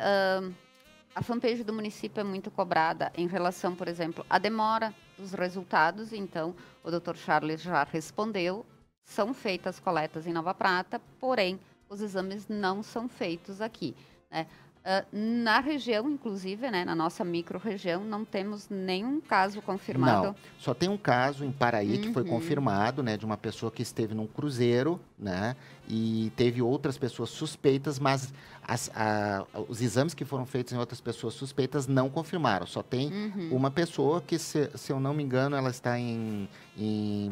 a fanpage do município é muito cobrada em relação, por exemplo, à demora dos resultados. Então, o Dr. Charles já respondeu, são feitas coletas em Nova Prata, porém, os exames não são feitos aqui, né? Na região, inclusive, né, na nossa micro-região, não temos nenhum caso confirmado. Não, só tem um caso em Paraí que foi confirmado, né, de uma pessoa que esteve num cruzeiro, né, e teve outras pessoas suspeitas, mas os exames que foram feitos em outras pessoas suspeitas não confirmaram. Só tem uma pessoa que, se eu não me engano, ela está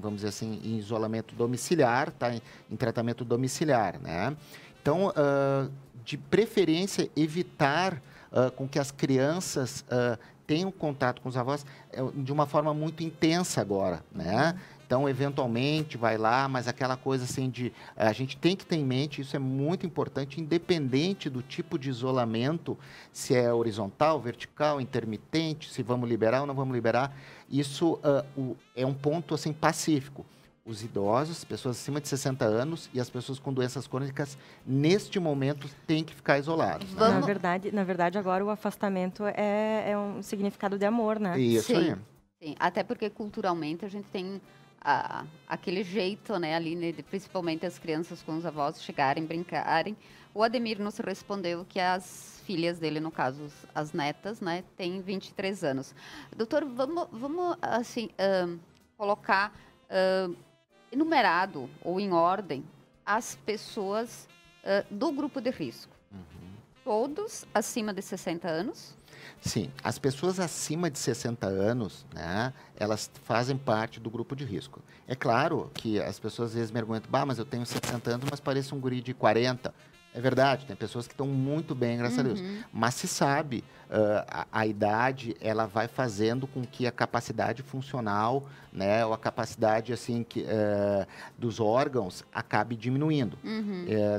vamos dizer assim, em isolamento domiciliar, está em tratamento domiciliar, né? Então, de preferência, evitar com que as crianças tenham contato com os avós de uma forma muito intensa agora, né? Então, eventualmente, vai lá, mas aquela coisa assim a gente tem que ter em mente, isso é muito importante, independente do tipo de isolamento, se é horizontal, vertical, intermitente, se vamos liberar ou não vamos liberar, isso é um ponto, assim, pacífico. Os idosos, pessoas acima de 60 anos e as pessoas com doenças crônicas, neste momento, têm que ficar isolados. Né? Na verdade, agora o afastamento é um significado de amor, né? Isso aí. Sim, até porque culturalmente a gente tem aquele jeito, né, ali, né, principalmente as crianças com os avós chegarem, brincarem. O Ademir nos respondeu que as filhas dele, no caso, as netas, né, têm 23 anos. Doutor, vamos assim, colocar enumerado ou em ordem as pessoas do grupo de risco. Todos acima de 60 anos? Sim, as pessoas acima de 60 anos, né, elas fazem parte do grupo de risco. É claro que as pessoas às vezes me argumentam, mas eu tenho 60 anos, mas pareço um guri de 40. É verdade, tem pessoas que estão muito bem, graças a Deus. Mas se sabe, a idade, ela vai fazendo com que a capacidade funcional, né, ou a capacidade, assim, dos órgãos acabe diminuindo.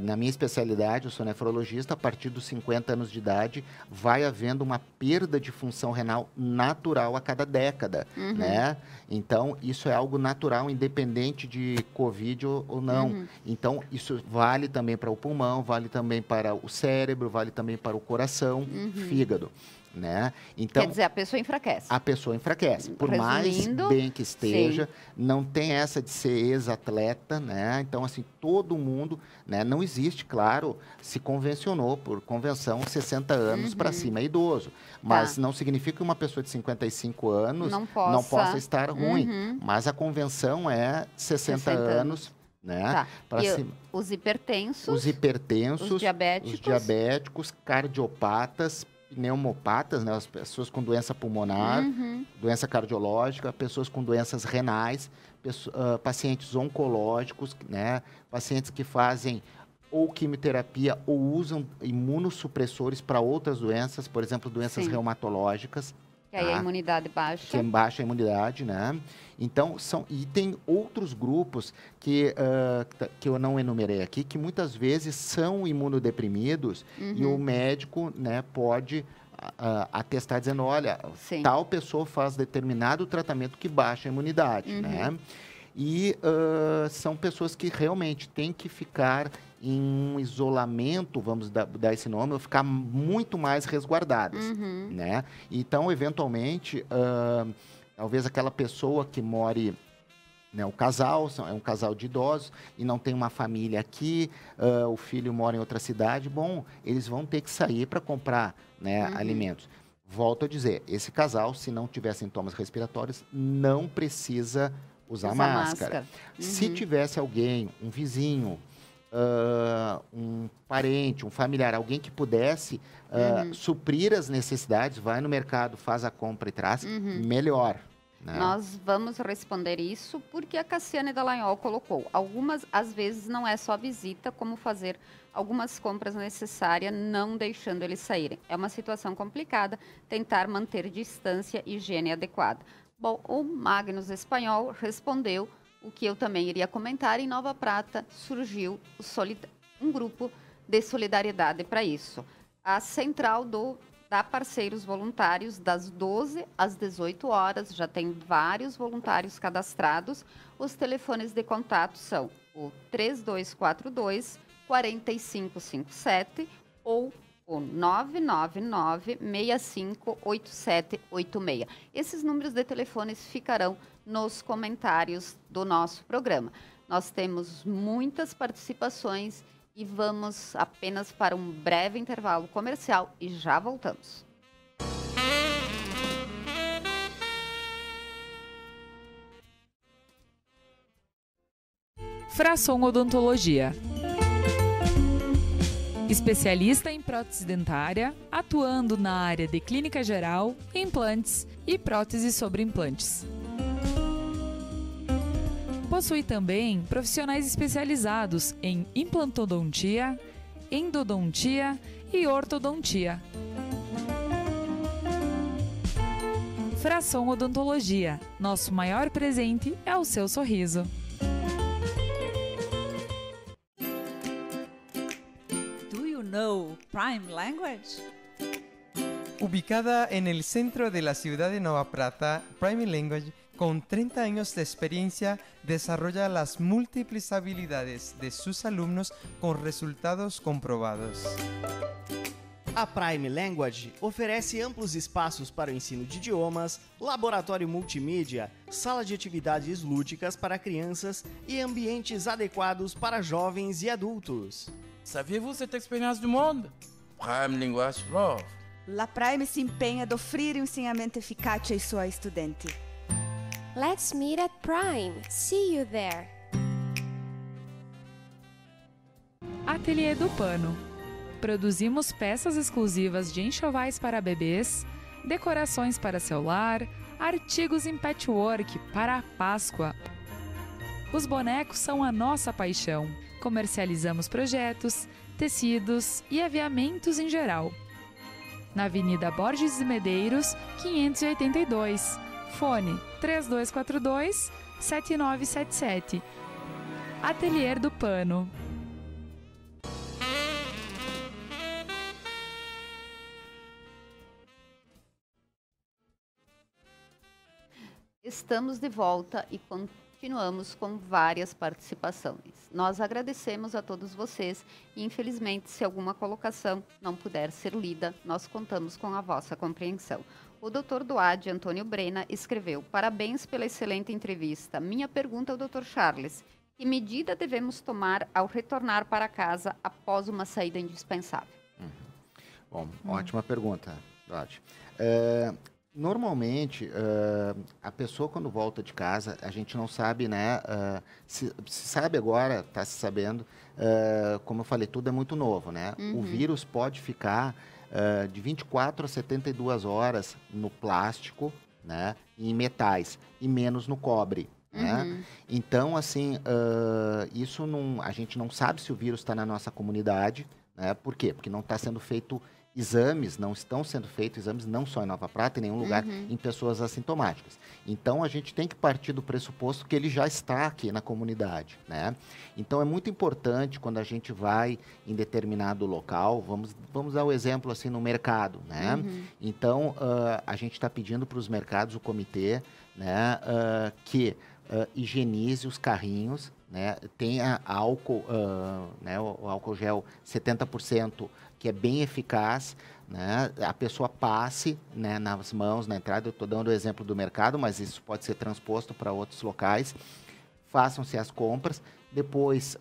Na minha especialidade, eu sou nefrologista, a partir dos 50 anos de idade, vai havendo uma perda de função renal natural a cada década, né? Então, isso é algo natural, independente de Covid ou não. Então, isso vale também para o pulmão, vale também para o cérebro, vale também para o coração, fígado, né? Então, quer dizer, a pessoa enfraquece. A pessoa enfraquece. Por mais bem que esteja, não tem essa de ser ex-atleta, né? Então, assim, todo mundo, né? Não existe, claro, se convencionou por convenção 60 anos para cima é idoso. Mas não significa que uma pessoa de 55 anos não possa estar ruim. Mas a convenção é 60 anos. Né? Os hipertensos, os diabéticos, cardiopatas, pneumopatas, né? As pessoas com doença pulmonar, doença cardiológica, pessoas com doenças renais, pacientes oncológicos, né? Pacientes que fazem ou quimioterapia ou usam imunossupressores para outras doenças, por exemplo, doenças reumatológicas. Que aí a imunidade baixa. Que baixa a imunidade, né? Então, e tem outros grupos que eu não enumerei aqui, que muitas vezes são imunodeprimidos e o médico, né, pode atestar dizendo, olha, tal pessoa faz determinado tratamento que baixa a imunidade, né? E são pessoas que realmente têm que ficar em um isolamento, vamos dar esse nome, ou ficar muito mais resguardadas, né? Então, eventualmente, talvez aquela pessoa que more, né, o casal, é um casal de idosos e não tem uma família aqui, o filho mora em outra cidade, bom, eles vão ter que sair para comprar, né, alimentos. Volto a dizer, esse casal, se não tiver sintomas respiratórios, não precisa usar máscara. Se tivesse alguém, um vizinho, um parente, um familiar, alguém que pudesse suprir as necessidades, vai no mercado, faz a compra e traz, melhor. Né? Nós vamos responder isso porque a Cassiane Dallagnol colocou. Algumas, às vezes, não é só visita, como fazer algumas compras necessárias, não deixando eles saírem. É uma situação complicada, tentar manter distância e higiene adequada. Bom, o Magnus Espanhol respondeu o que eu também iria comentar. Em Nova Prata surgiu um grupo de solidariedade para isso. A central da Parceiros Voluntários, das 12 às 18 horas, já tem vários voluntários cadastrados. Os telefones de contato são o 3242-4557 ou o 999-658786. Esses números de telefones ficarão nos comentários do nosso programa. Nós temos muitas participações e vamos apenas para um breve intervalo comercial e já voltamos. Frasson Odontologia. Especialista em prótese dentária, atuando na área de clínica geral, implantes e próteses sobre implantes. Possui também profissionais especializados em implantodontia, endodontia e ortodontia. Frasson Odontologia. Nosso maior presente é o seu sorriso. Do you know Prime Language? Ubicada en el centro de la ciudad de Nova Prata, Prime Language, con 30 años de experiencia, desarrolla las múltiples habilidades de sus alumnos con resultados comprobados. A Prime Language oferece amplos espaços para o ensino de idiomas, laboratório multimídia, sala de atividades lúdicas para crianças e ambientes adequados para jovens e adultos. Saviez-vous cette expérience du monde? Prime Language Love. La Prime se empenha a offrire um ensinamento eficaz ai suoi studenti. Let's meet at Prime. See you there. Ateliê do Pano. Produzimos peças exclusivas de enxovais para bebês, decorações para celular, artigos em patchwork para a Páscoa. Os bonecos são a nossa paixão. Comercializamos projetos, tecidos e aviamentos em geral. Na Avenida Borges de Medeiros, 582. Fone 3242-7977. Ateliê do Pano. Estamos de volta e continuamos com várias participações. Nós agradecemos a todos vocês e, infelizmente, se alguma colocação não puder ser lida, nós contamos com a vossa compreensão. O Dr. Duade Antônio Brena escreveu: parabéns pela excelente entrevista. Minha pergunta ao Dr. Charles: que medida devemos tomar ao retornar para casa após uma saída indispensável? Bom, ótima pergunta, Duade. Normalmente, a pessoa quando volta de casa, a gente não sabe, né? Se sabe agora, está se sabendo, como eu falei, tudo é muito novo, né? O vírus pode ficar de 24 a 72 horas no plástico, né? E em metais, e menos no cobre. Né? Então, assim, isso não, a gente não sabe se o vírus está na nossa comunidade, né? Por quê? Porque não está sendo feito exames, não estão sendo feitos exames, não só em Nova Prata, em nenhum lugar, em pessoas assintomáticas. Então, a gente tem que partir do pressuposto que ele já está aqui na comunidade, né? Então, é muito importante quando a gente vai em determinado local, vamos dar o exemplo assim no mercado, né? Então, a gente está pedindo para os mercados, o comitê, né, que higienize os carrinhos, né? Tenha álcool, né? O álcool gel 70%, que é bem eficaz, né? A pessoa passe, né, nas mãos, na entrada. Eu estou dando o exemplo do mercado, mas isso pode ser transposto para outros locais. Façam-se as compras. Depois,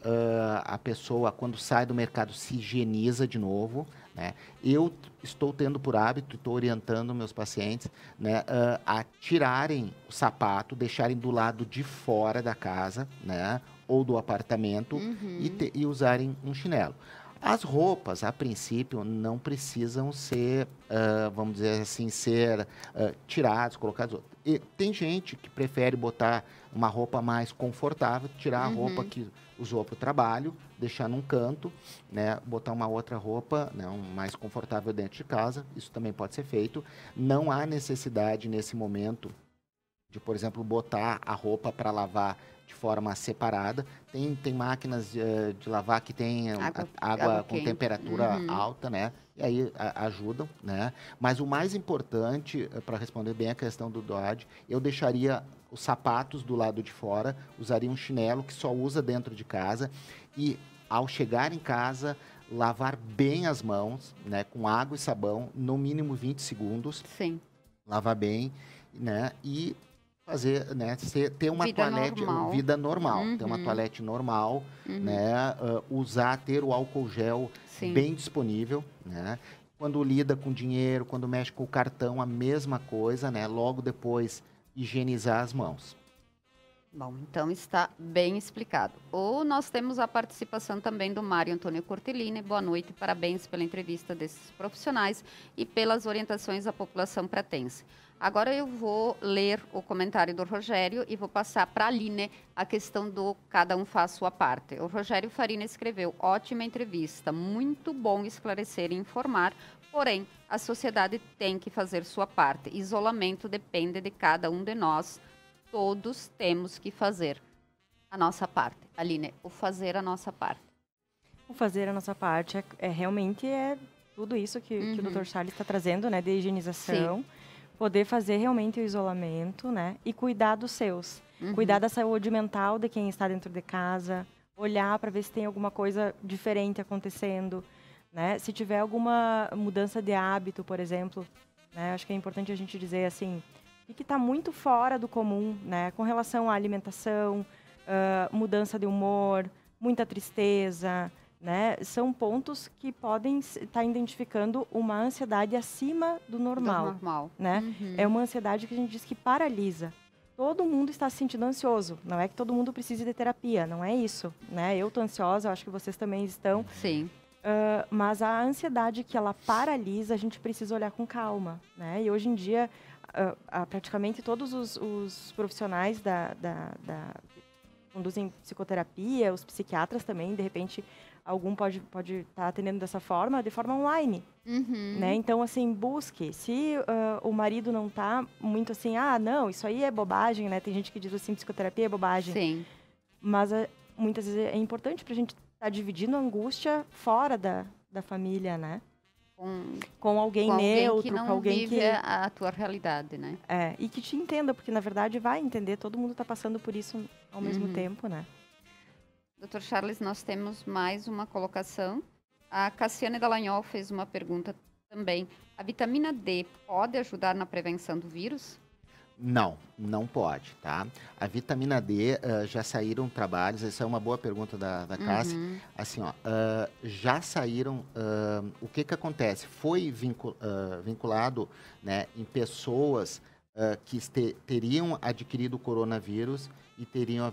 a pessoa, quando sai do mercado, se higieniza de novo, né? Eu estou tendo por hábito, estou orientando meus pacientes, né, a tirarem o sapato, deixarem do lado de fora da casa, né, ou do apartamento, e usarem um chinelo. As roupas, a princípio, não precisam ser, vamos dizer assim, ser tiradas, colocadas. E tem gente que prefere botar uma roupa mais confortável, tirar a roupa que usou para o trabalho, deixar num canto, né, botar uma outra roupa, né, mais confortável dentro de casa. Isso também pode ser feito. Não há necessidade, nesse momento, de, por exemplo, botar a roupa para lavar de forma separada. Tem máquinas de lavar que tem água com temperatura alta, né? E aí ajudam, né? Mas o mais importante, para responder bem a questão do Dodge, eu deixaria os sapatos do lado de fora, usaria um chinelo que só usa dentro de casa e, ao chegar em casa, lavar bem as mãos, né? Com água e sabão, no mínimo 20 segundos. Sim. Lavar bem, né? E fazer, né, ter uma Vida toalete, normal. vida normal, ter uma toalete normal, né, ter o álcool gel bem disponível, né, quando lida com dinheiro, quando mexe com o cartão, a mesma coisa, né, logo depois higienizar as mãos. Bom, então está bem explicado. Ou nós temos a participação também do Mário Antônio Cortellini. Boa noite, parabéns pela entrevista desses profissionais e pelas orientações à população pratense. Agora eu vou ler o comentário do Rogério e vou passar para a Aline a questão do cada um faz sua parte. O Rogério Farina escreveu: ótima entrevista, muito bom esclarecer e informar, porém a sociedade tem que fazer sua parte. Isolamento depende de cada um de nós, todos temos que fazer a nossa parte. Aline, o fazer a nossa parte. O fazer a nossa parte realmente tudo isso que o Dr. Charles está trazendo, né, de higienização. Sim. Poder fazer realmente o isolamento, né? E cuidar dos seus. Cuidar da saúde mental de quem está dentro de casa. Olhar para ver se tem alguma coisa diferente acontecendo, né? Se tiver alguma mudança de hábito, por exemplo, né? Acho que é importante a gente dizer assim, o que está muito fora do comum, né? Com relação à alimentação, mudança de humor, muita tristeza, né? São pontos que podem estar identificando uma ansiedade acima do normal. Né? É uma ansiedade que a gente diz que paralisa. Todo mundo está se sentindo ansioso. Não é que todo mundo precise de terapia, não é isso. Né? Eu estou ansiosa, eu acho que vocês também estão. Sim. Mas a ansiedade que ela paralisa, a gente precisa olhar com calma. Né? E hoje em dia, praticamente todos os profissionais conduzem psicoterapia, os psiquiatras também, de repente, algum pode estar atendendo dessa forma, de forma online, né? Então, assim, busque. Se o marido não está muito assim, não, isso aí é bobagem, né? Tem gente que diz assim, psicoterapia é bobagem. Sim. Mas muitas vezes é importante para a gente estar dividindo a angústia fora da família, né? Com alguém neutro, que não com alguém vive a tua realidade, né? E que te entenda, porque na verdade vai entender, todo mundo está passando por isso ao mesmo tempo, né? Dr. Charles, nós temos mais uma colocação. A Cassiane Dallagnol fez uma pergunta também. A vitamina D pode ajudar na prevenção do vírus? Não, não pode, tá? A vitamina D, já saíram trabalhos, essa é uma boa pergunta da Cássia. Assim, ó, já saíram, o que acontece? Foi vinculado, né, em pessoas que teriam adquirido o coronavírus e teriam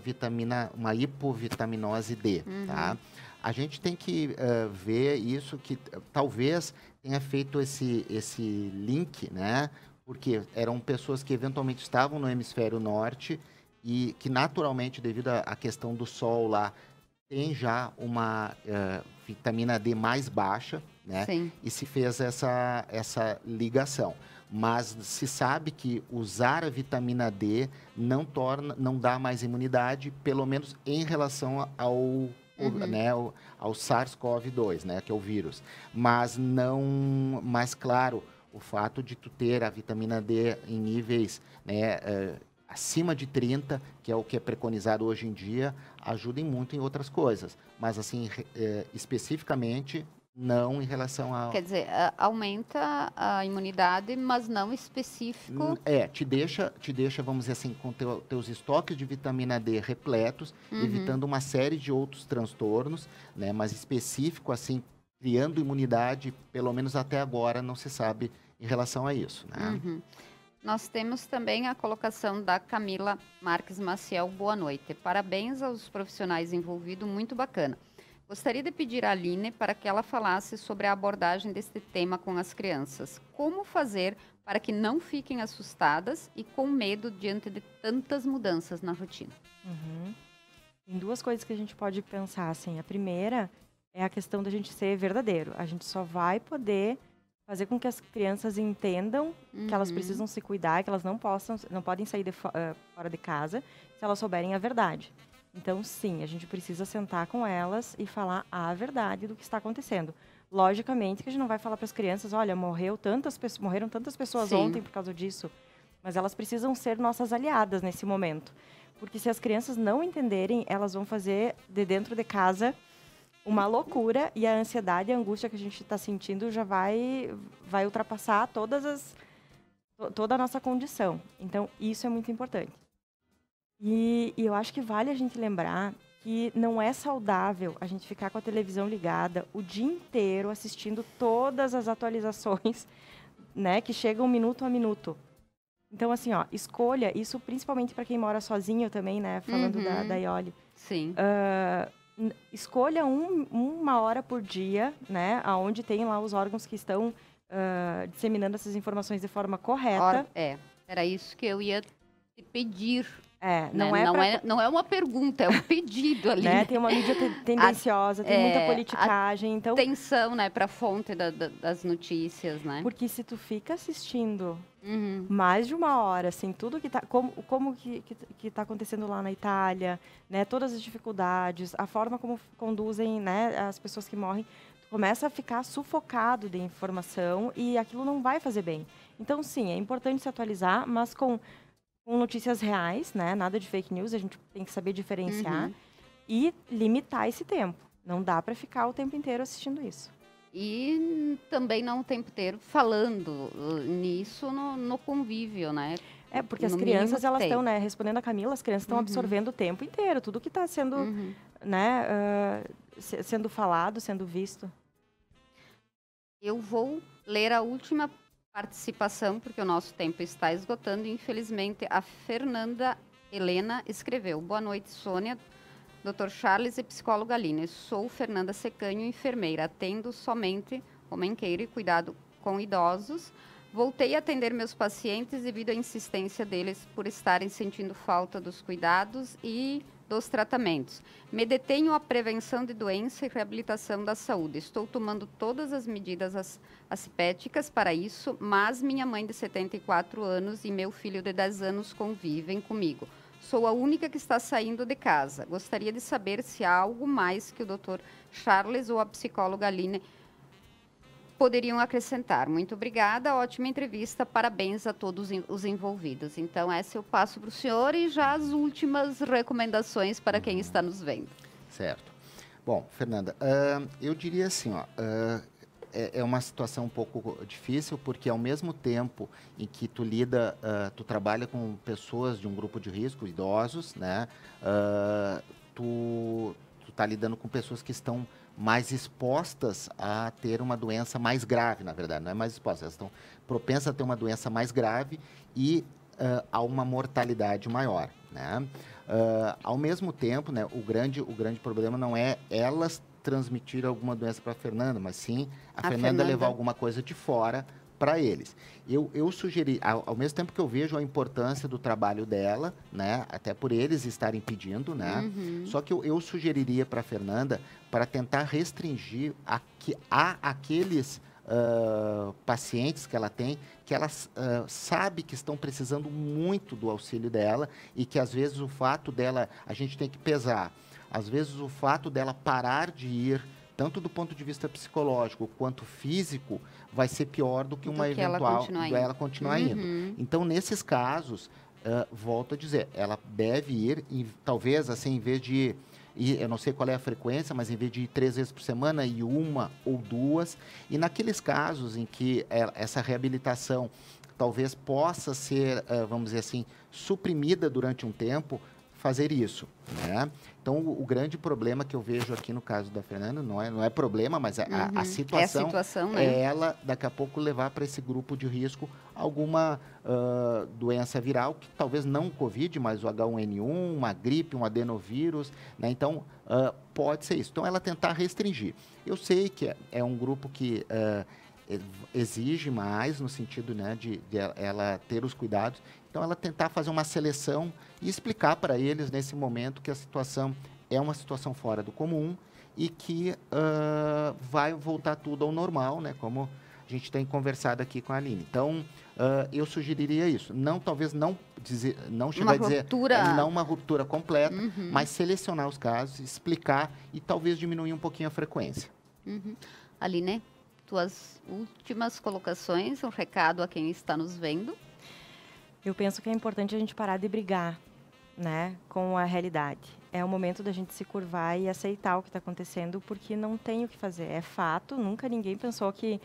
uma hipovitaminose D, tá? A gente tem que ver isso, que talvez tenha feito esse link, né? Porque eram pessoas que eventualmente estavam no hemisfério norte e que naturalmente, devido à questão do sol lá, tem já uma vitamina D mais baixa, né? Sim. E se fez essa ligação. Mas se sabe que usar a vitamina D não dá mais imunidade, pelo menos em relação ao SARS-CoV-2, né, que é o vírus. Mas claro, o fato de tu ter a vitamina D em níveis, né, acima de 30, que é o que é preconizado hoje em dia, ajudem muito em outras coisas. Mas, assim, especificamente, não em relação a... Quer dizer, aumenta a imunidade, mas não específico. Te deixa, vamos dizer assim, com teus estoques de vitamina D repletos, evitando uma série de outros transtornos, né? Mas específico, assim, criando imunidade, pelo menos até agora, não se sabe em relação a isso, né? Nós temos também a colocação da Camila Marques Maciel. Boa noite. Parabéns aos profissionais envolvidos, muito bacana. Gostaria de pedir à Aline para que ela falasse sobre a abordagem deste tema com as crianças. Como fazer para que não fiquem assustadas e com medo diante de tantas mudanças na rotina? Tem duas coisas que a gente pode pensar, assim. A primeira é a questão da gente ser verdadeiro. A gente só vai poder fazer com que as crianças entendam que elas precisam se cuidar, que elas não podem sair fora de casa se elas souberem a verdade. Então, sim, a gente precisa sentar com elas e falar a verdade do que está acontecendo. Logicamente que a gente não vai falar para as crianças, olha, morreram tantas pessoas ontem por causa disso. Mas elas precisam ser nossas aliadas nesse momento. Porque se as crianças não entenderem, elas vão fazer de dentro de casa uma loucura, e a ansiedade e a angústia que a gente está sentindo já vai ultrapassar toda a nossa condição. Então, isso é muito importante. E eu acho que vale a gente lembrar que não é saudável a gente ficar com a televisão ligada o dia inteiro assistindo todas as atualizações, né, que chegam minuto a minuto. Então, assim, escolha, isso principalmente para quem mora sozinho também, né, falando da Iole. Sim. Escolha uma hora por dia, né, onde tem lá os órgãos que estão disseminando essas informações de forma correta. Era isso que eu ia te pedir. Não é uma pergunta, é um pedido ali. Né? Tem uma mídia tendenciosa, tem muita politicagem. Então, atenção, né, para a fonte das notícias, né? Porque se tu fica assistindo mais de uma hora, assim, tudo que tá, como que tá acontecendo lá na Itália, né, todas as dificuldades, a forma como conduzem, né, as pessoas que morrem, tu começa a ficar sufocado de informação e aquilo não vai fazer bem. Então, sim, é importante se atualizar, mas com notícias reais, né? Nada de fake news, a gente tem que saber diferenciar e limitar esse tempo. Não dá para ficar o tempo inteiro assistindo isso. E também não o tempo inteiro falando nisso no convívio, né? Porque as crianças, elas estão, né? Respondendo a Camila, as crianças estão absorvendo o tempo inteiro, tudo que está sendo, né? Sendo falado, sendo visto. Eu vou ler a última participação, porque o nosso tempo está esgotando. Infelizmente, a Fernanda Helena escreveu: boa noite, Sônia, Dr. Charles e psicóloga Aline. Sou Fernanda Secanho, enfermeira. Atendo somente home care e cuidado com idosos. Voltei a atender meus pacientes devido à insistência deles por estarem sentindo falta dos cuidados e dos tratamentos. Me detenho à prevenção de doença e reabilitação da saúde. Estou tomando todas as medidas ascipéticas para isso, mas minha mãe de 74 anos e meu filho de 10 anos convivem comigo. Sou a única que está saindo de casa. Gostaria de saber se há algo mais que o Dr. Charles ou a psicóloga Aline poderiam acrescentar. Muito obrigada, ótima entrevista, parabéns a todos os envolvidos. Então, essa eu passo para o senhor e já as últimas recomendações para quem está nos vendo. Certo. Bom, Fernanda, eu diria assim, é uma situação um pouco difícil, porque ao mesmo tempo em que tu trabalha com pessoas de um grupo de risco, idosos, né, tu tá lidando com pessoas que estão mais expostas a ter uma doença mais grave, na verdade, não é mais expostas, elas estão propensas a ter uma doença mais grave e a uma mortalidade maior, né? Ao mesmo tempo, né, o grande problema não é elas transmitir alguma doença para a Fernanda, mas sim a Fernanda levar alguma coisa de fora para eles. Eu sugeri, ao mesmo tempo que eu vejo a importância do trabalho dela, né, até por eles estarem pedindo, né, só que eu sugeriria para a Fernanda para tentar restringir aqueles pacientes que ela tem, que ela sabe que estão precisando muito do auxílio dela e que às vezes o fato dela, a gente tem que pesar, às vezes o fato dela parar de ir, tanto do ponto de vista psicológico quanto físico, vai ser pior do que uma eventual ela continuar indo. Então, nesses casos, volto a dizer, ela deve ir, talvez, assim, em vez de... eu não sei qual é a frequência, mas em vez de ir 3 vezes por semana, ir 1 ou 2. E naqueles casos em que essa reabilitação talvez possa ser, vamos dizer assim, suprimida durante um tempo, fazer isso, né? Então, o grande problema que eu vejo aqui no caso da Fernanda, não é problema, mas a situação né? é ela, daqui a pouco, levar para esse grupo de risco alguma doença viral, que talvez não o Covid, mas o H1N1, uma gripe, um adenovírus, né? Então, pode ser isso. Então, ela tentar restringir. Eu sei que é um grupo que exige mais, no sentido, né, de ela ter os cuidados. Então, ela tentar fazer uma seleção e explicar para eles, nesse momento, que a situação é uma situação fora do comum e que vai voltar tudo ao normal, né? Como a gente tem conversado aqui com a Aline. Então, eu sugeriria isso. Talvez não chegar a dizer... Não uma ruptura completa, mas selecionar os casos, explicar e talvez diminuir um pouquinho a frequência. Aline, tuas últimas colocações, um recado a quem está nos vendo. Eu penso que é importante a gente parar de brigar, né, com a realidade. É o momento da gente se curvar e aceitar o que está acontecendo, porque não tem o que fazer. É fato, nunca ninguém pensou que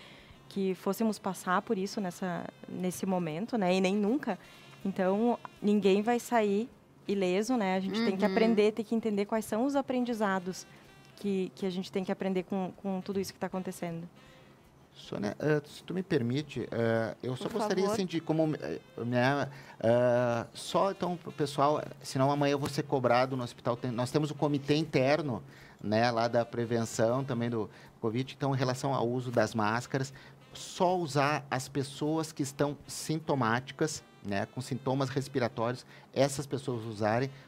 fôssemos passar por isso nesse momento, né, e nem nunca. Então, ninguém vai sair ileso, né? A gente tem que aprender, tem que entender quais são os aprendizados que a gente tem que aprender com tudo isso que está acontecendo. Sônia, se tu me permite, eu só gostaria, assim, de como... só, então, pessoal, senão amanhã eu vou ser cobrado no hospital. Nós temos o comitê interno, né, lá da prevenção também do Covid. Então, em relação ao uso das máscaras, só usar as pessoas que estão sintomáticas, né, com sintomas respiratórios, essas pessoas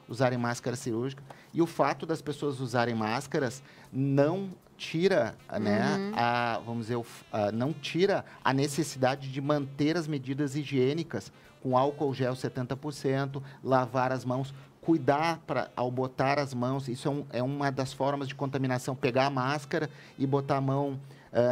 usarem máscara cirúrgica. E o fato das pessoas usarem máscaras não tira, né, vamos dizer, não tira a necessidade de manter as medidas higiênicas, com álcool gel 70%, lavar as mãos, cuidar ao botar as mãos. Isso é uma das formas de contaminação, pegar a máscara e botar a mão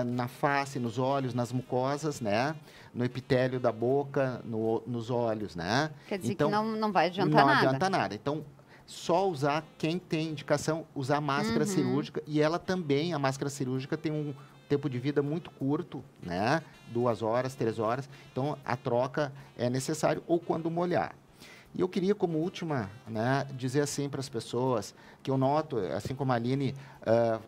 na face, nos olhos, nas mucosas, né, no epitélio da boca, nos olhos, né. Quer dizer, então, que não vai adiantar nada. Não adianta nada. Então, só usar, quem tem indicação, usar máscara cirúrgica. E ela também, a máscara cirúrgica, tem um tempo de vida muito curto, né? 2 horas, 3 horas. Então, a troca é necessária, ou quando molhar. E eu queria, como última, né, dizer assim para as pessoas, que eu noto, assim como a Aline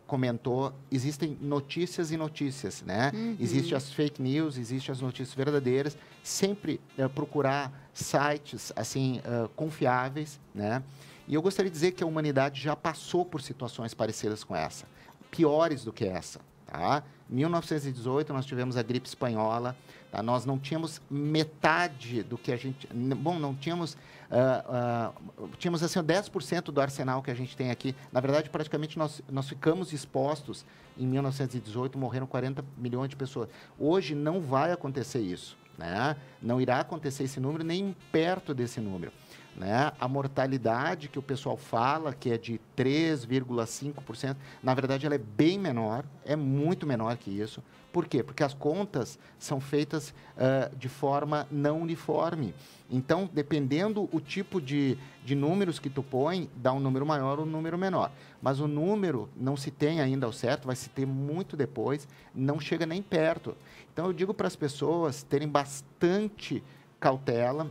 comentou, existem notícias e notícias, né? Existem as fake news, existem as notícias verdadeiras. Sempre procurar sites, assim, confiáveis, né? E eu gostaria de dizer que a humanidade já passou por situações parecidas com essa, piores do que essa, tá? Em 1918, nós tivemos a gripe espanhola, tá? Nós não tínhamos metade do que a gente... Bom, não tínhamos... tínhamos, assim, 10% do arsenal que a gente tem aqui. Na verdade, praticamente, nós ficamos expostos. Em 1918, morreram 40 milhões de pessoas. Hoje, não vai acontecer isso, né? Não irá acontecer esse número, nem perto desse número. Né? A mortalidade que o pessoal fala, que é de 3,5%, na verdade ela é bem menor, é muito menor que isso. Por quê? Porque as contas são feitas de forma não uniforme. Então, dependendo o tipo de números que tu põe, dá um número maior ou um número menor. Mas o número não se tem ainda ao certo, vai se ter muito depois, não chega nem perto. Então, eu digo para as pessoas terem bastante cautela,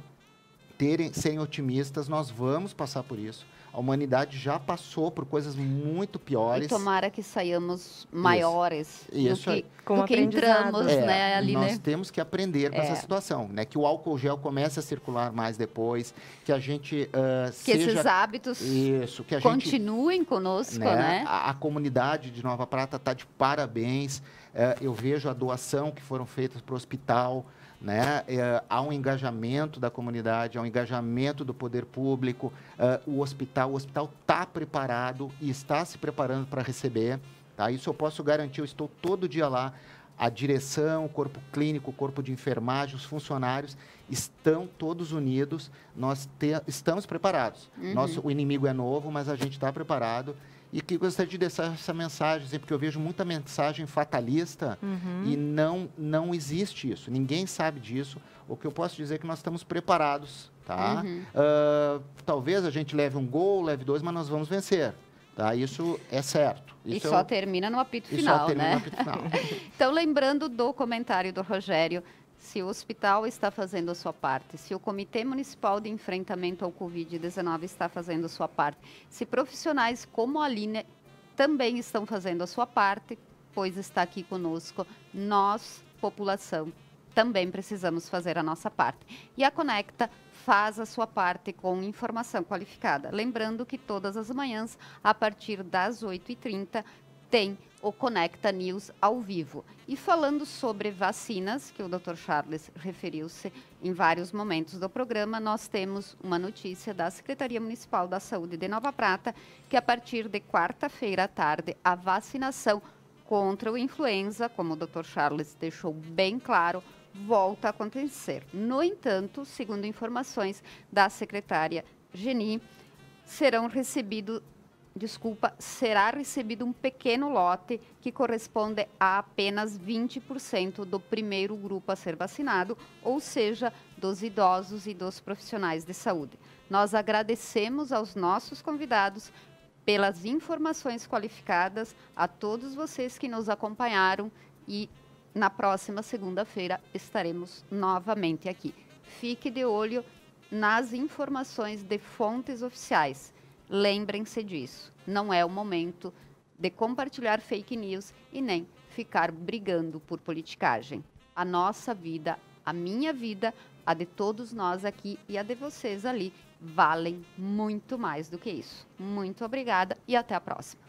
serem otimistas, nós vamos passar por isso. A humanidade já passou por coisas muito piores. E tomara que saiamos maiores do que entramos, né, ali, nós né? temos que aprender com essa situação, né? Que o álcool gel comece a circular mais depois, que a gente que esses hábitos continuem conosco, né? A comunidade de Nova Prata está de parabéns. Eu vejo a doação que foram feitas para o hospital, né? Há um engajamento da comunidade, há um engajamento do poder público. O hospital está preparado e está se preparando para receber, tá? Isso eu posso garantir, eu estou todo dia lá. A direção, o corpo clínico, o corpo de enfermagem, os funcionários estão todos unidos. Nós estamos preparados. O inimigo é novo, mas a gente está preparado E que gostaria de deixar essa mensagem, porque eu vejo muita mensagem fatalista e não existe isso. Ninguém sabe disso. O que eu posso dizer é que nós estamos preparados, tá? Talvez a gente leve um gol, leve 2, mas nós vamos vencer. Tá? Isso é certo. Isso e só termina no apito final, né? No apito final. Então, lembrando do comentário do Rogério, se o hospital está fazendo a sua parte, se o Comitê Municipal de Enfrentamento ao Covid-19 está fazendo a sua parte, se profissionais como a Aline também estão fazendo a sua parte, pois está aqui conosco, nós, população, também precisamos fazer a nossa parte. E a Conecta faz a sua parte com informação qualificada. Lembrando que todas as manhãs, a partir das 8h30, tem o Conecta News ao vivo. E falando sobre vacinas, que o Dr. Charles referiu-se em vários momentos do programa, nós temos uma notícia da Secretaria Municipal da Saúde de Nova Prata, que a partir de quarta-feira à tarde, a vacinação contra o influenza, como o Dr. Charles deixou bem claro, volta a acontecer. No entanto, segundo informações da secretária Geni, será recebido um pequeno lote que corresponde a apenas 20% do primeiro grupo a ser vacinado, ou seja, dos idosos e dos profissionais de saúde. Nós agradecemos aos nossos convidados pelas informações qualificadas, a todos vocês que nos acompanharam e na próxima segunda-feira estaremos novamente aqui. Fique de olho nas informações de fontes oficiais. Lembrem-se disso. Não é o momento de compartilhar fake news e nem ficar brigando por politicagem. A nossa vida, a minha vida, a de todos nós aqui e a de vocês ali valem muito mais do que isso. Muito obrigada e até a próxima.